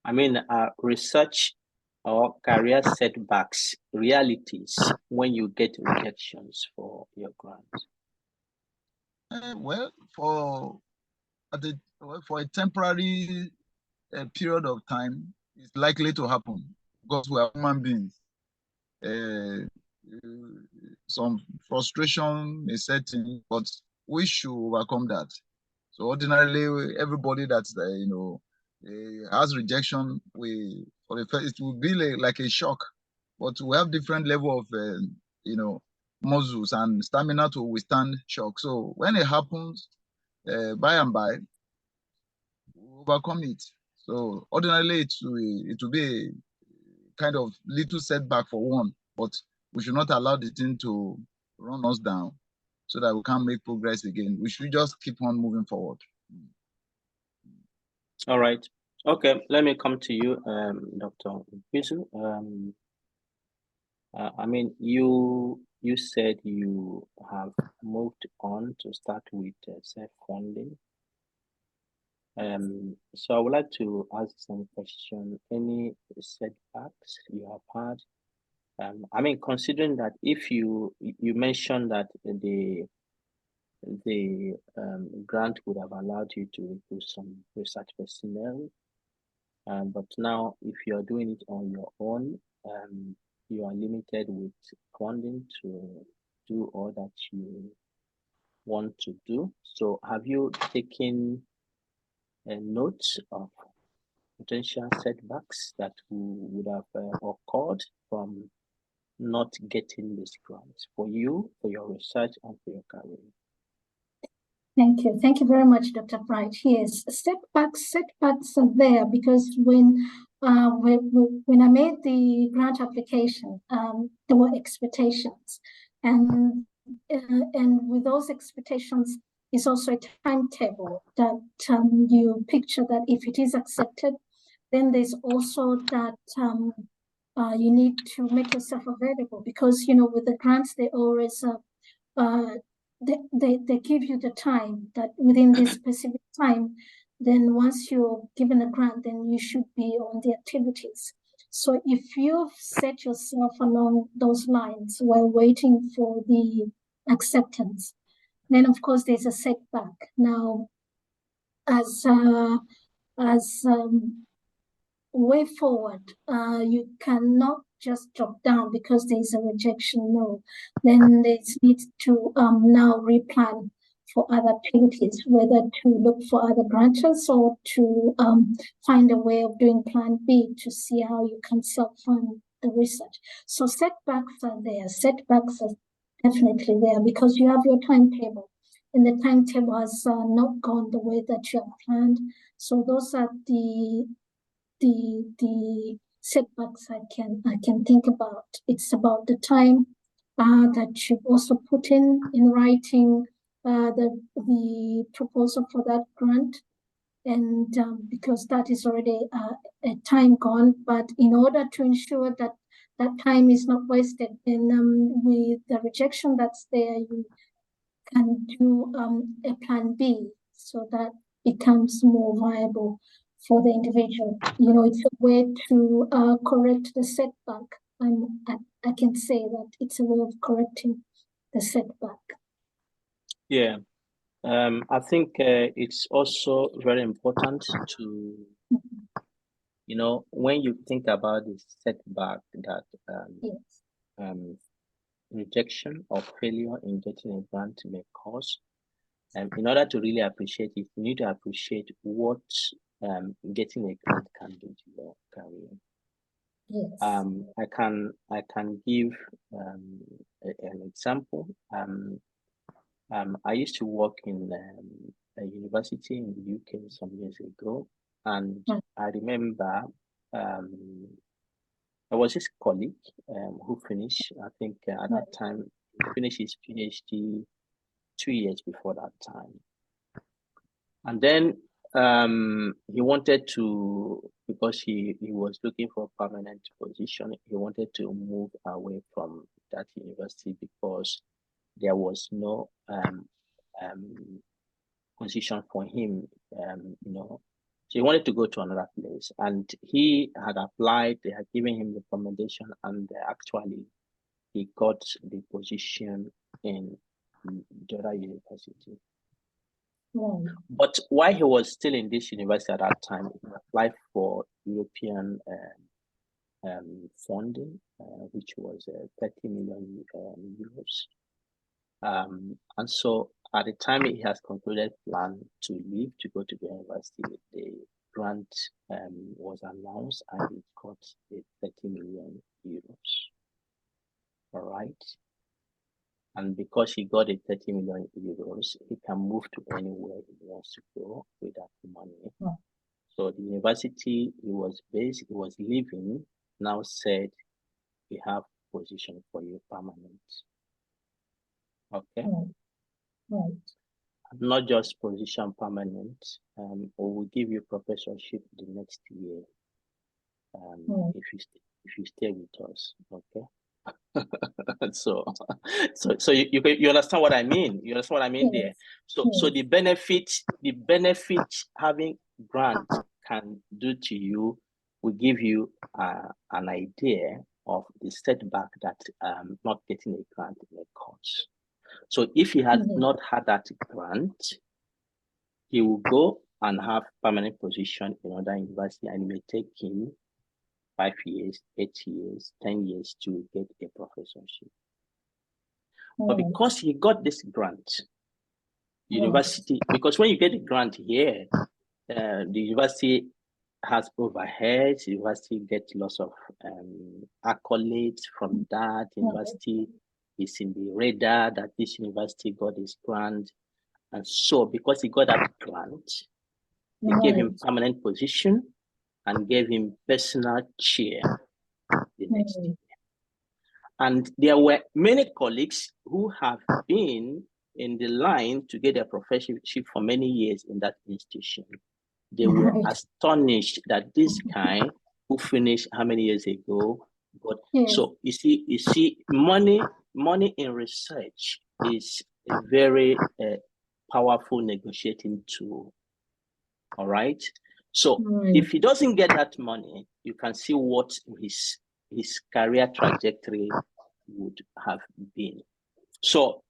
I mean, research or career setbacks realities when you get rejections for your grant? Well, for a temporary period of time, it's likely to happen because we are human beings. Some frustration may set in, but we should overcome that. So ordinarily, everybody that has rejection, it will be like a shock. But we have different level of muscles and stamina to withstand shock. So when it happens, by and by, we overcome it. So ordinarily, it will be a kind of little setback for one, but we should not allow the thing to run us down so that we can't make progress again. We should just keep on moving forward. All right. Okay, let me come to you, Dr. Bisu. I mean, you said you have moved on to start with self-funding. So I would like to ask some question. Any setbacks you have had? I mean, considering that if you mentioned that the grant would have allowed you to recruit some research personnel, but now if you're doing it on your own, you are limited with funding to do all that you want to do. So have you taken a note of potential setbacks that would have occurred from not getting this grant for you, for your research, and for your career? Thank you. Thank you very much, Dr. Bright. Yes, setbacks are there because when I made the grant application, there were expectations, and with those expectations is also a timetable that you picture that if it is accepted, then there's also that you need to make yourself available because with the grants they always they give you the time that within this specific time, then once you're given a grant, then you should be on the activities. So if you've set yourself along those lines while waiting for the acceptance, then of course there's a setback. Now, as way forward, you cannot just drop down because there's a rejection. No, then they need to now replan for other activities, whether to look for other grantors or to find a way of doing Plan B to see how you can self-fund the research. So setbacks are there. Setbacks are definitely there because you have your timetable, and the timetable has not gone the way that you have planned. So those are the setbacks I can think about. It's about the time that you also put in writing the proposal for that grant, and because that is already a time gone. But in order to ensure that that time is not wasted, then with the rejection that's there, you can do a Plan B so that becomes more viable for the individual. You know, it's a way to correct the setback. I can say that it's a way of correcting the setback. Yeah, I think it's also very important to, you know, when you think about the setback that Yes. Rejection or failure in getting a grant may cause, in order to really appreciate it, you need to appreciate what getting a grant can do to your career. Yes. I can give an example. I used to work in a university in the UK some years ago, and I remember there was this colleague who finished, I think at that time, he finished his PhD 2 years before that time. And then he wanted to, because he was looking for a permanent position, he wanted to move away from that university because there was no position for him, you know. So he wanted to go to another place, and he had applied, they had given him the recommendation, and actually he got the position in the other university. But while he was still in this university at that time, he applied for European funding, which was 30 million euros. And so at the time he has concluded plan to leave to go to the university, the grant was announced and it got 30 million euros. All right. And because he got 30 million euros, he can move to anywhere he wants to go with that money. So the university he was leaving now said, we have position for you permanent. Okay. Not just position permanent, we will give you professorship the next year if you stay with us. Okay. so you understand what I mean? You understand what I mean there? So the benefit having grant can do to you will give you an idea of the setback that not getting a grant may cause. So if he had not had that grant, he will go and have permanent position in another university, and it may take him 5 years, 8 years, 10 years to get a professorship. But because he got this grant, university, because when you get a grant here, the university has overheads, the university gets lots of accolades from that. University is in the radar that this university got this grant. And so because he got that grant, they gave him permanent position and gave him personal chair the next year. And there were many colleagues who have been in the line to get their professorship for many years in that institution. They were astonished that this guy who finished how many years ago got. So you see, money in research is a very powerful negotiating tool. All right. So if he doesn't get that money, you can see what his career trajectory would have been. So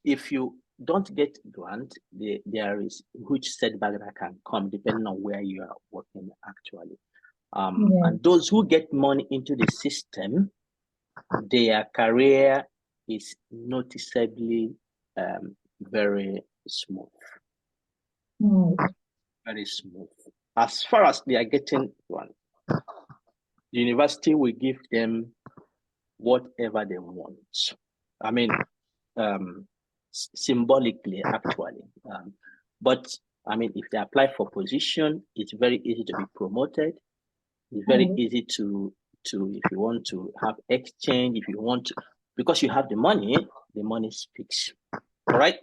if you don't get grant, there is huge setback that can come depending on where you are working actually. And those who get money into the system, their career is noticeably very smooth. Mm. Very smooth. As far as they are getting one, the university will give them whatever they want. I mean, symbolically, actually. But I mean, if they apply for position, it's very easy to be promoted. It's very easy to if you want to have exchange, if you want to, because you have the money speaks. All right.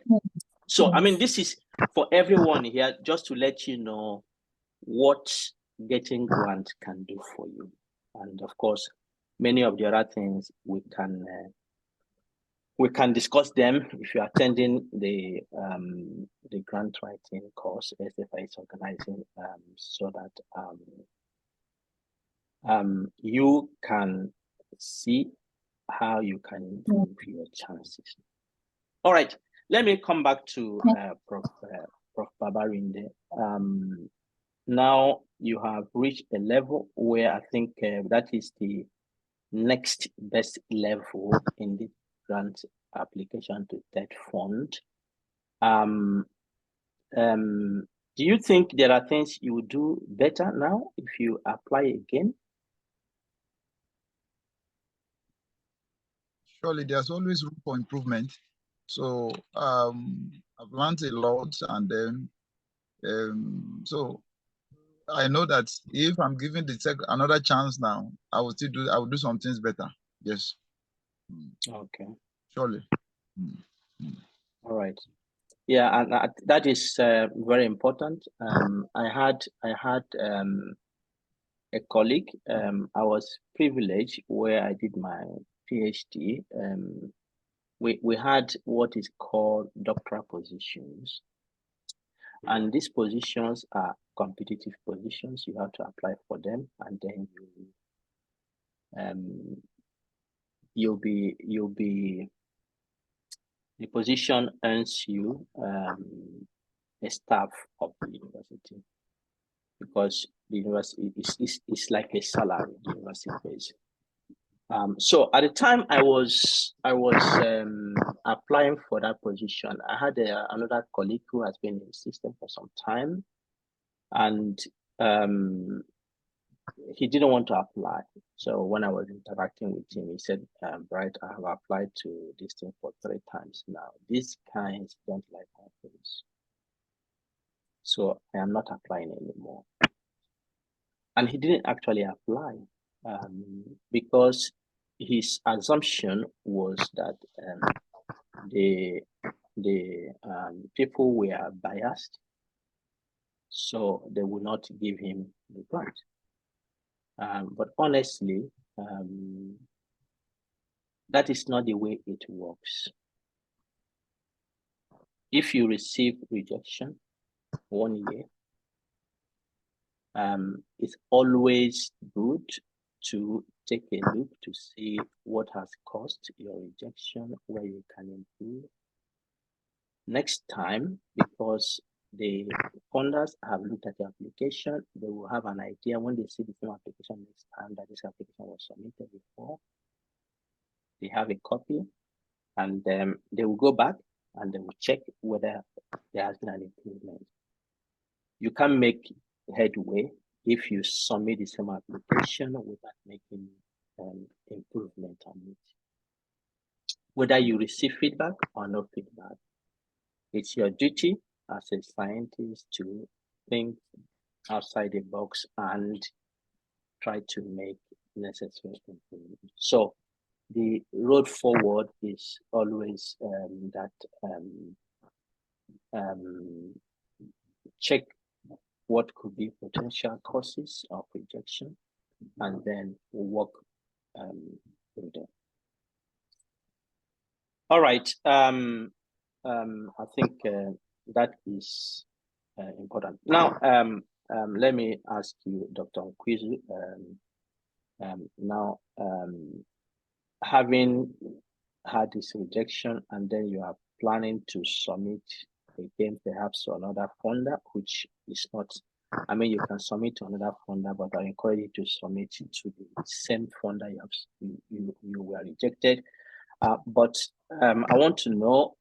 So I mean, this is for everyone here, just to let you know what getting grant can do for you. And of course, many of the other things we can discuss them if you're attending the grant writing course ASFI is organizing, so that you can see how you can improve your chances. All right, let me come back to Prof. Babarinde. Now you have reached a level where I think that is the next best level in the grant application to that fund. Do you think there are things you would do better now if you apply again? Surely there's always room for improvement. So I've learned a lot, and then so I know that if I'm given another chance now, I will do some things better. Yes. Okay. Surely. All right. Yeah, and that is very important. I had a colleague. I was privileged where I did my PhD. We had what is called doctoral positions, and these positions are competitive positions. You have to apply for them, and then you'll be the position earns you a staff of the university, because the university is like a salary the university pays. So at the time I was applying for that position, I had another colleague who has been in the system for some time, and he didn't want to apply. So when I was interacting with him, he said, "Bright, I have applied to this thing for 3 times now. These kinds don't like my face, so I am not applying anymore." And he didn't actually apply because his assumption was that the people were biased, so they would not give him the grant. But honestly, that is not the way it works. If you receive rejection 1 year, it's always good to take a look to see what has caused your rejection, where you can improve next time, because the funders have looked at the application. They will have an idea when they see the same application next time that this application was submitted before. They have a copy, and they will go back and they will check whether there has been an improvement. You can make headway if you submit the same application without making improvement on it. Whether you receive feedback or no feedback, it's your duty as a scientist to think outside the box and try to make necessary improvements. So the road forward is always check what could be potential causes of rejection, and then work with them. All right. I think that is important. Now, let me ask you, Dr. Nkwizu, now, having had this rejection, and then you are planning to submit again, perhaps to another funder, which is not, I mean, you can submit to another funder, but I encourage you to submit to the same funder you were rejected. But I want to know,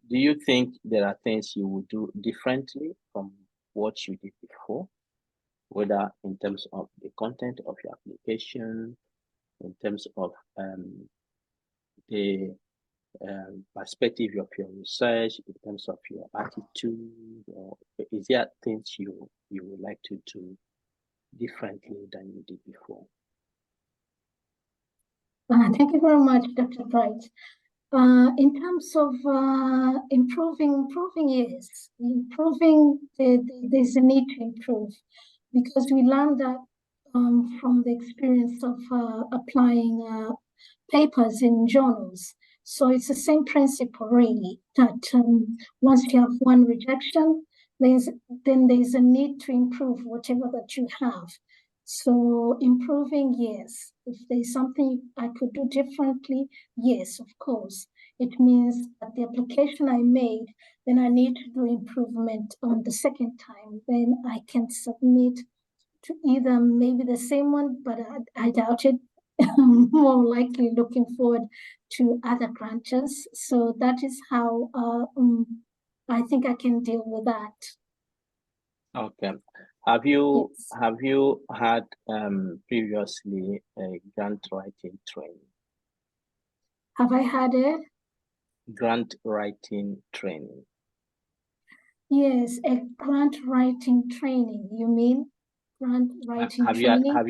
do you think there are things you would do differently from what you did before, whether in terms of the content of your application, in terms of the perspective of your research, in terms of your attitude, or is there things you would like to do differently than you did before? Thank you very much, Dr. Bright. In terms of improving, yes, there's a need to improve, because we learned that from the experience of applying papers in journals. So it's the same principle, really, that once you have one rejection, then there's a need to improve whatever that you have. So improving, yes. If there's something I could do differently, yes, of course. It means that the application I made, then I need to do improvement on the second time. Then I can submit to either maybe the same one, but I doubt it. More likely looking forward to other branches. So that is how I think I can deal with that. Okay. Have you Yes. had previously a grant writing training? Have I had a grant writing training? Yes, a grant writing training. You mean grant writing training? Have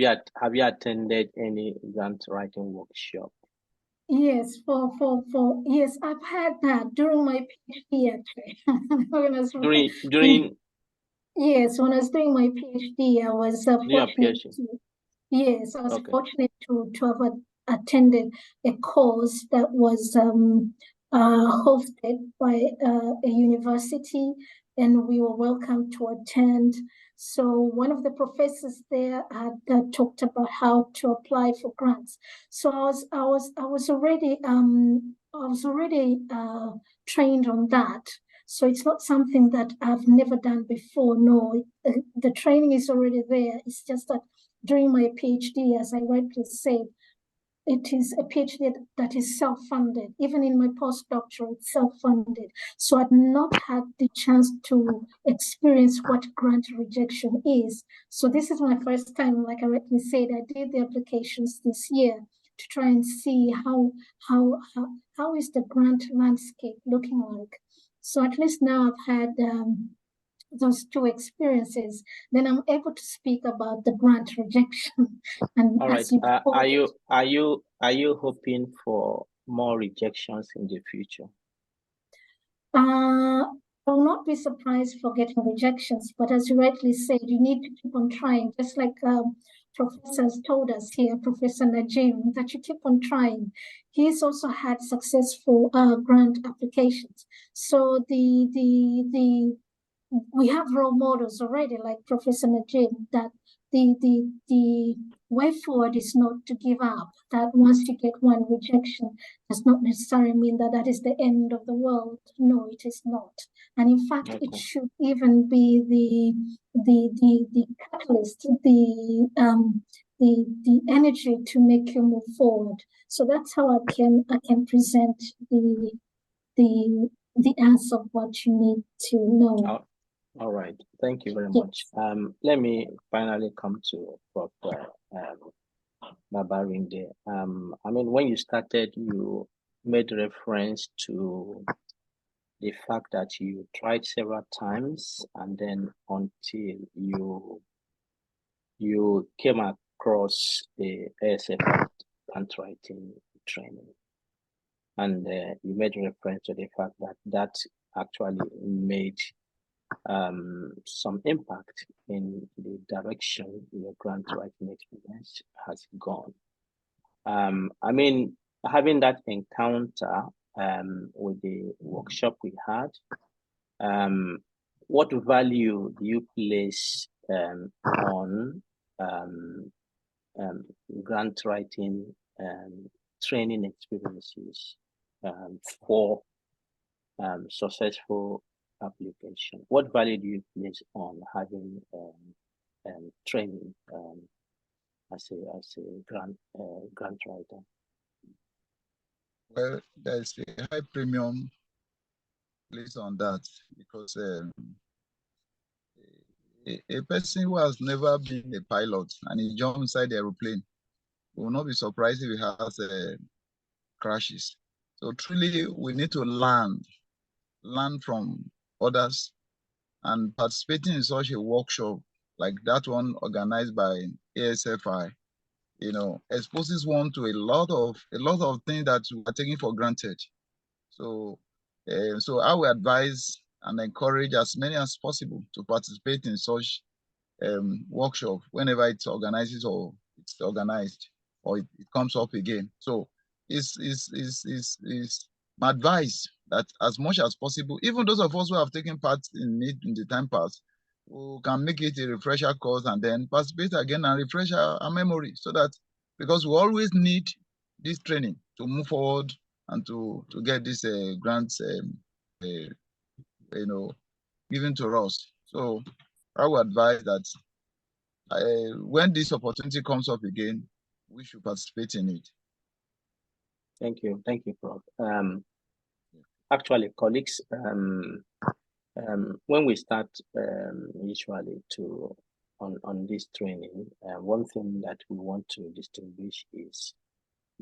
you attended any grant writing workshop? Yes, yes, I've had that during my PhD actually. When I was During Yes, when I was doing my PhD, I was fortunate PhD? to, yes, I was Okay. fortunate to have attended a course that was hosted by a university, and we were welcome to attend. So one of the professors there had talked about how to apply for grants. So I was already trained on that. So it's not something that I've never done before. No, the training is already there. It's just that during my PhD, as I rightly said, it is a PhD that is self-funded. Even in my postdoctoral, it's self-funded. So I've not had the chance to experience what grant rejection is. So this is my first time, like I rightly said, I did the applications this year to try and see how is the grant landscape looking like. So at least now I've had those two experiences, then I'm able to speak about the grant rejection. And all right. Are you hoping for more rejections in the future? I will not be surprised for getting rejections, but as you rightly said, you need to keep on trying, just like professors told us here, Professor Najim, that you keep on trying. He's also had successful grant applications. So we have role models already, like Professor Najib, that the way forward is not to give up. That once you get one rejection, does not necessarily mean that that is the end of the world. No, it is not. And in fact, Okay. it should even be the catalyst, the energy to make you move forward. So that's how I can present the answer of what you need to know. All right. Thank you very much. Let me finally come to Prof. Babarinde. I mean, when you started, you made reference to the fact that you tried several times, and then until you came across the ASFI grant writing training, and you made reference to the fact that that actually made some impact in the direction your grant writing experience has gone. I mean, having that encounter with the workshop we had, what value do you place on grant writing training experiences for successful application? What value do you place on having training as a grant writer? Well, there's a high premium place on that, because a person who has never been a pilot and he jumps inside the aeroplane will not be surprised if he has crashes. So truly, we need to learn from others, and participating in such a workshop like that one organized by ASFI, exposes one to a lot of things that we are taking for granted. So, so I will advise and encourage as many as possible to participate in such workshop whenever it's organized or it comes up again. So it's my advice that as much as possible, even those of us who have taken part in it in the time past, we can make it a refresher course and then participate again and refresh our memory, so that, because we always need this training to move forward and to get these grants given to us. So I would advise that when this opportunity comes up again, we should participate in it. Thank you, Prof. Actually, colleagues, when we start usually on this training, one thing that we want to distinguish is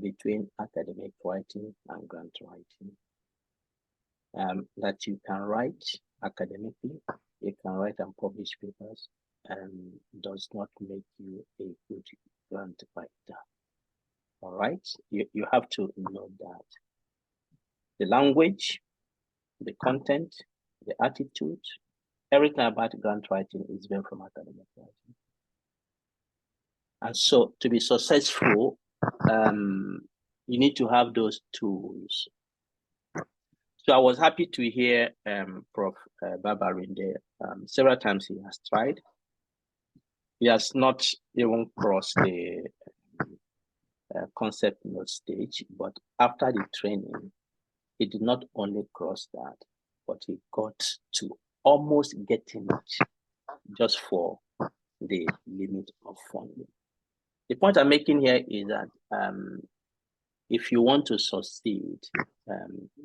between academic writing and grant writing. That you can write academically, you can write and publish papers, does not make you a good grant writer. All right, you have to know that the language, the content, the attitude, everything about grant writing is very from academic writing. And so to be successful, you need to have those tools. So I was happy to hear Prof. Babarinde. Several times he has tried. He has not even crossed the concept note stage, but after the training, he did not only cross that, but he got to almost getting it just for the limit of funding. The point I'm making here is that if you want to succeed,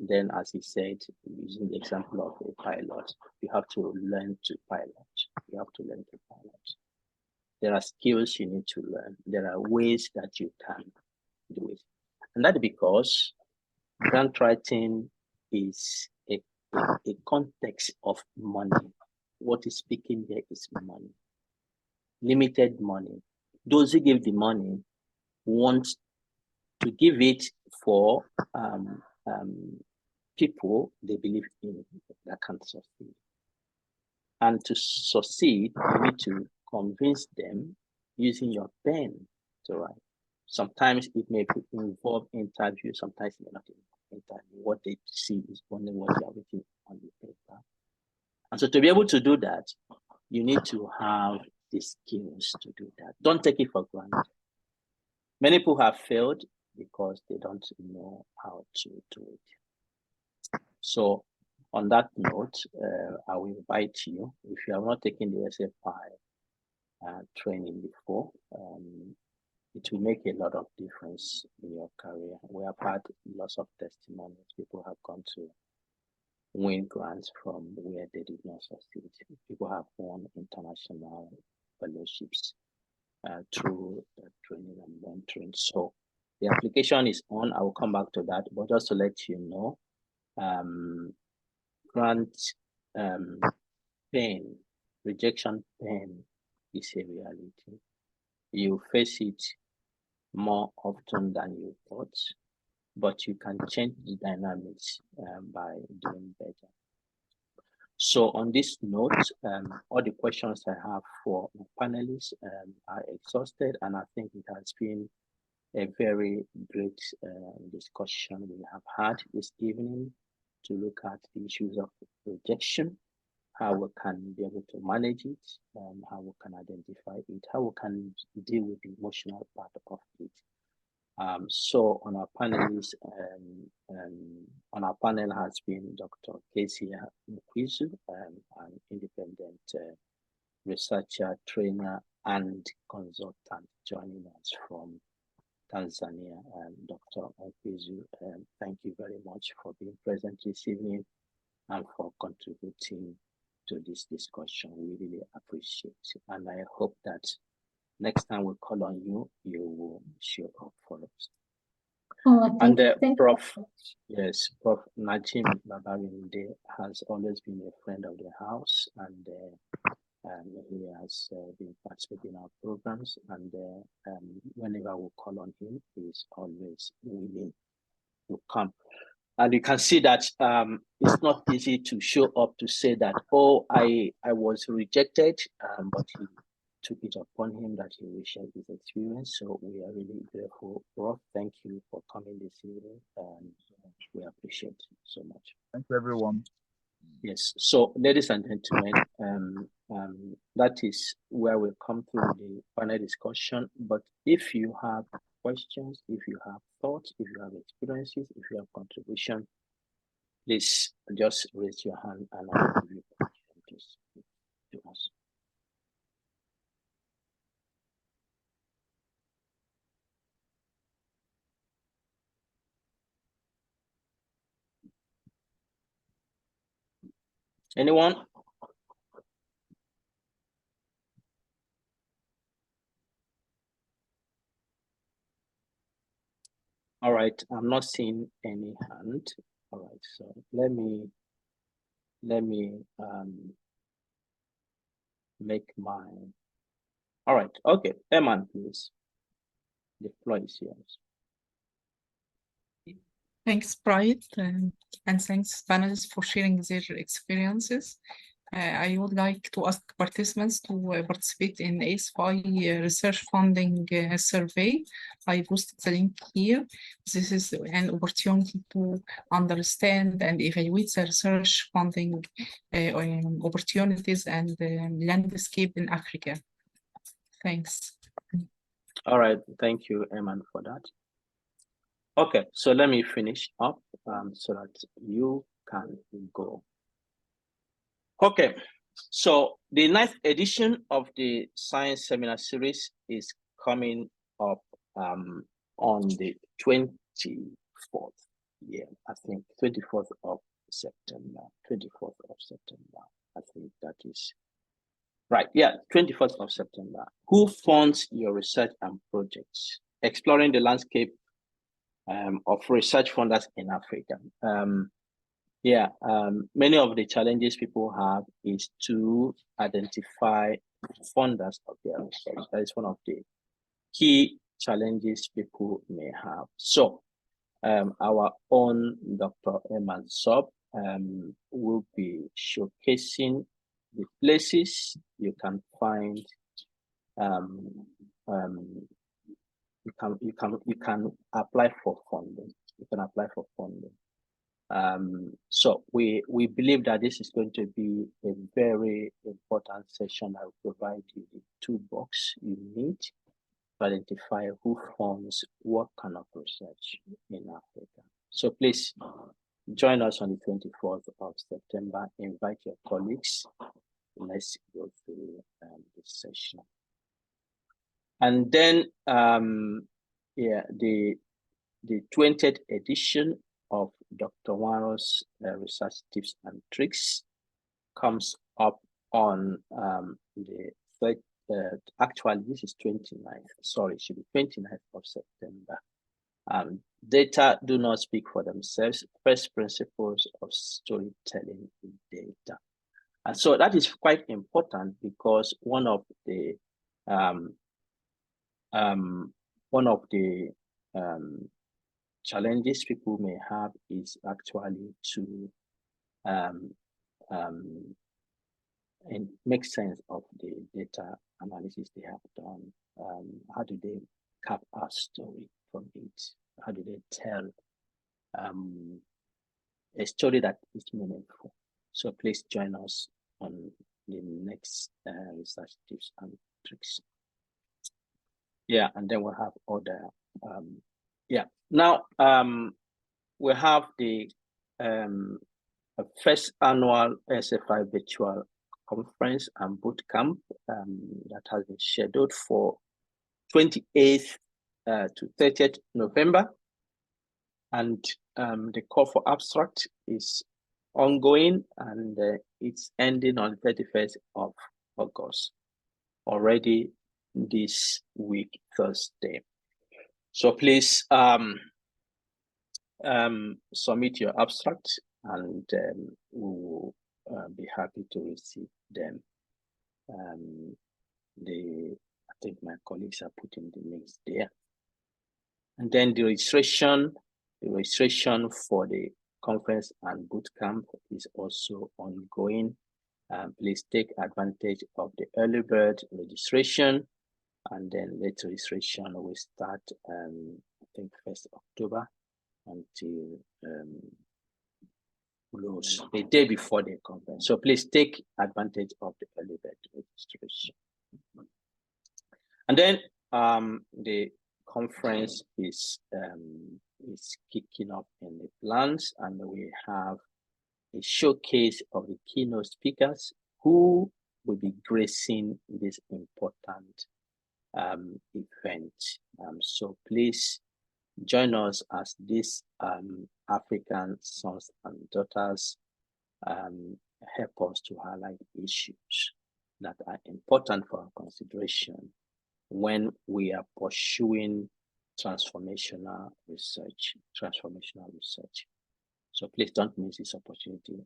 then as he said, using the example of a pilot, you have to learn to pilot. You have to learn to pilot. There are skills you need to learn. There are ways that you can do it. And that's because grant writing is a context of money. What is speaking there is money. Limited money. Those who give the money want to give it for people they believe in that can succeed. And to succeed, you need to convince them using your pen to write. Sometimes it may involve interview, sometimes it may not involve interview. What they see is only what you are written on the paper. And so to be able to do that, you need to have the skills to do that. Don't take it for granted. Many people have failed because they don't know how to do it. So on that note, I will invite you, if you have not taken the ASFI training before, it will make a lot of difference in your career. We have had lots of testimonies. People have gone to win grants from where they did not succeed. People have won international fellowships through training and mentoring. So the application is on. I will come back to that, but just to let you know, grant pain, rejection pain is a reality. You face it more often than you thought, but you can change the dynamics by doing better. So on this note, all the questions I have for my panelists are exhausted, and I think it has been a very great discussion we have had this evening to look at the issues of rejection, how we can be able to manage it, how we can identify it, how we can deal with the emotional part of it. So on our panelists, on our panel has been Dr. Kezia Mkwizu, an independent researcher, trainer, and consultant joining us from Tanzania. Dr. Mkwizu, thank you very much for being present this evening. and for contributing to this discussion. We really appreciate it. And I hope that next time we call on you, you will show up for us. Oh, And Prof. Yes, Prof. Najim Babarinde has always been a friend of the house, and he has been participating in our programs, and whenever we call on him, he's always willing to come. And you can see that it's not easy to show up to say that, oh, I was rejected, but he took it upon him that he will share his experience. So we are really grateful. Prof, thank you for coming this evening, and we appreciate it so much. Thank you, everyone. Yes, so ladies and gentlemen, that is where we come to the panel discussion. But if you have questions, if you have thoughts, if you have experiences, if you have contribution, please just raise your hand and I will give you opportunities to us. Anyone? All right, I'm not seeing any hand. All right, so let me make mine. All right, okay, Eman, please. The floor is yours. Thanks, Bright, and thanks, panelists, for sharing their experiences. I would like to ask participants to participate in ASFI research funding survey. I posted the link here. This is an opportunity to understand and evaluate the research funding opportunities and landscape in Africa. Thanks. All right, thank you, Eman, for that. Okay, so let me finish up so that you can go. Okay, so the 9th edition of the Science Seminar Series is coming up on the 24th, I think 24th of September, 24th of September, I think that is right. Yeah, 24th of September. Who funds your research and projects? Exploring the landscape of research funders in Africa. Many of the challenges people have is to identify funders of their research. That is one of the key challenges people may have. So our own Dr. Eman Sob will be showcasing the places you can find you can apply for funding. You can apply for funding. So we believe that this is going to be a very important session that will provide you the toolbox you need to identify who funds what kind of research in Africa. So please join us on the 24th of September. Invite your colleagues. Let's go through this session. And then, the 20th edition of Dr. Waro's research tips and tricks comes up on the 3rd. Actually, this is 29th. Sorry, it should be 29th of September. Data do not speak for themselves. First principles of storytelling in data. And so that is quite important because one of the challenges people may have is actually to and make sense of the data analysis they have done. How do they cap a story from it? How do they tell a story that is meaningful? So please join us on the next research tips and tricks. Yeah, and then we'll have other Now we have the first annual ASFI virtual conference and boot camp that has been scheduled for 28th to 30th November. And the call for abstract is ongoing, and it's ending on 31st of August, already this week, Thursday. So please submit your abstract, and we will be happy to receive them. I think my colleagues are putting the links there. And then the registration for the conference and bootcamp is also ongoing. Please take advantage of the early bird registration, and then late registration will start, I think, 1st October until close the day before the conference. So please take advantage of the early bird registration. And then the conference is kicking off in the plans, and we have a showcase of the keynote speakers who will be gracing this important event. So please join us as these African sons and daughters help us to highlight issues that are important for our consideration when we are pursuing transformational research. So please don't miss this opportunity.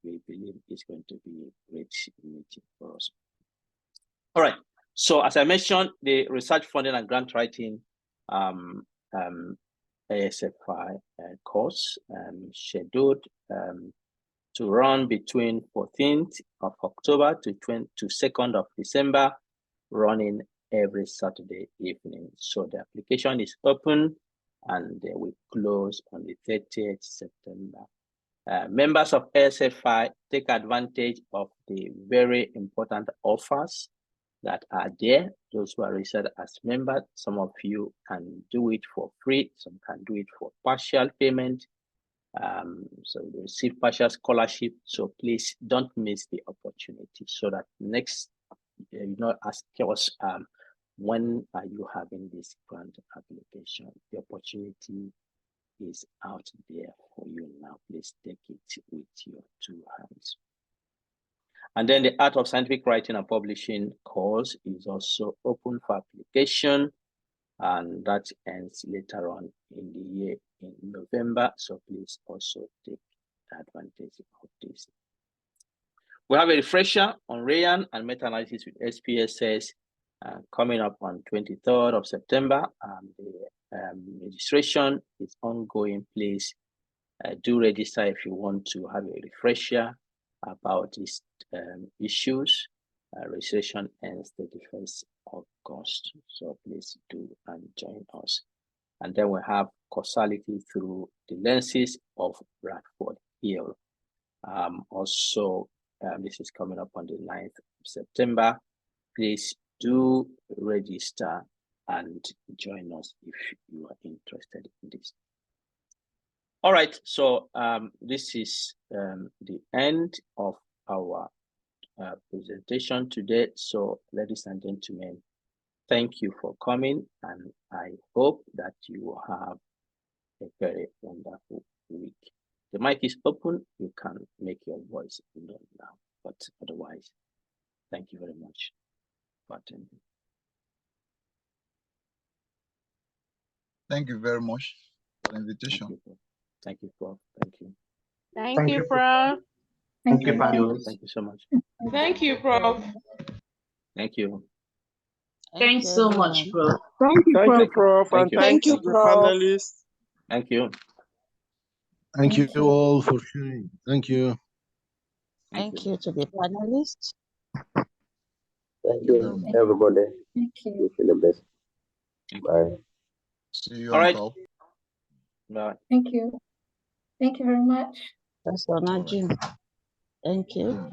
We believe it's going to be a great meeting for us. All right. So as I mentioned, the research funding and grant writing ASFI course scheduled to run between 14th of October to 2nd of December, running every Saturday evening. So the application is open and they will close on the 30th September. Members of ASFI take advantage of the very important offers that are there. Those who are registered as members, some of you can do it for free, some can do it for partial payment. So you receive partial scholarship. So please don't miss the opportunity, so that next, ask us when are you having this grant application? The opportunity is out there for you now. Please take it with your two hands. And then the Art of Scientific Writing and Publishing course is also open for application, and that ends later on in the year in November. So please also take advantage of this. We have a refresher on RAIAN and meta-analysis with SPSS coming up on 23rd of September. The registration is ongoing. Please do register if you want to have a refresher about these issues. Registration ends 31st of August. So please do and join us. And then we have causality through the lenses of Bradford Hill. This is coming up on the 9th of September. Please do register and join us if you are interested in this. All right, so this is the end of our presentation today. So ladies and gentlemen, thank you for coming, and I hope that you will have a very wonderful week. The mic is open. You can make your voice known now, but otherwise, thank you very much for attending. Thank you very much for the invitation. Thank you, Prof. Thank you. Thank you, Prof. Thank you. Thank you so much. Thank you, Prof. Thank you. Thanks so much, Prof. Thank you, Prof. And thank you, the panelists. Thank you. Thank you all for sharing. Thank you. Thank you to the panelists. Thank you, everybody. Thank you. Wish you the best. Bye. See you All on right. top. Bye. Thank you. Thank you very much. That's June. Thank you.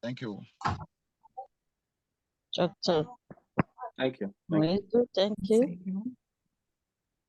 Thank you. Doctor. Thank you. Thank you.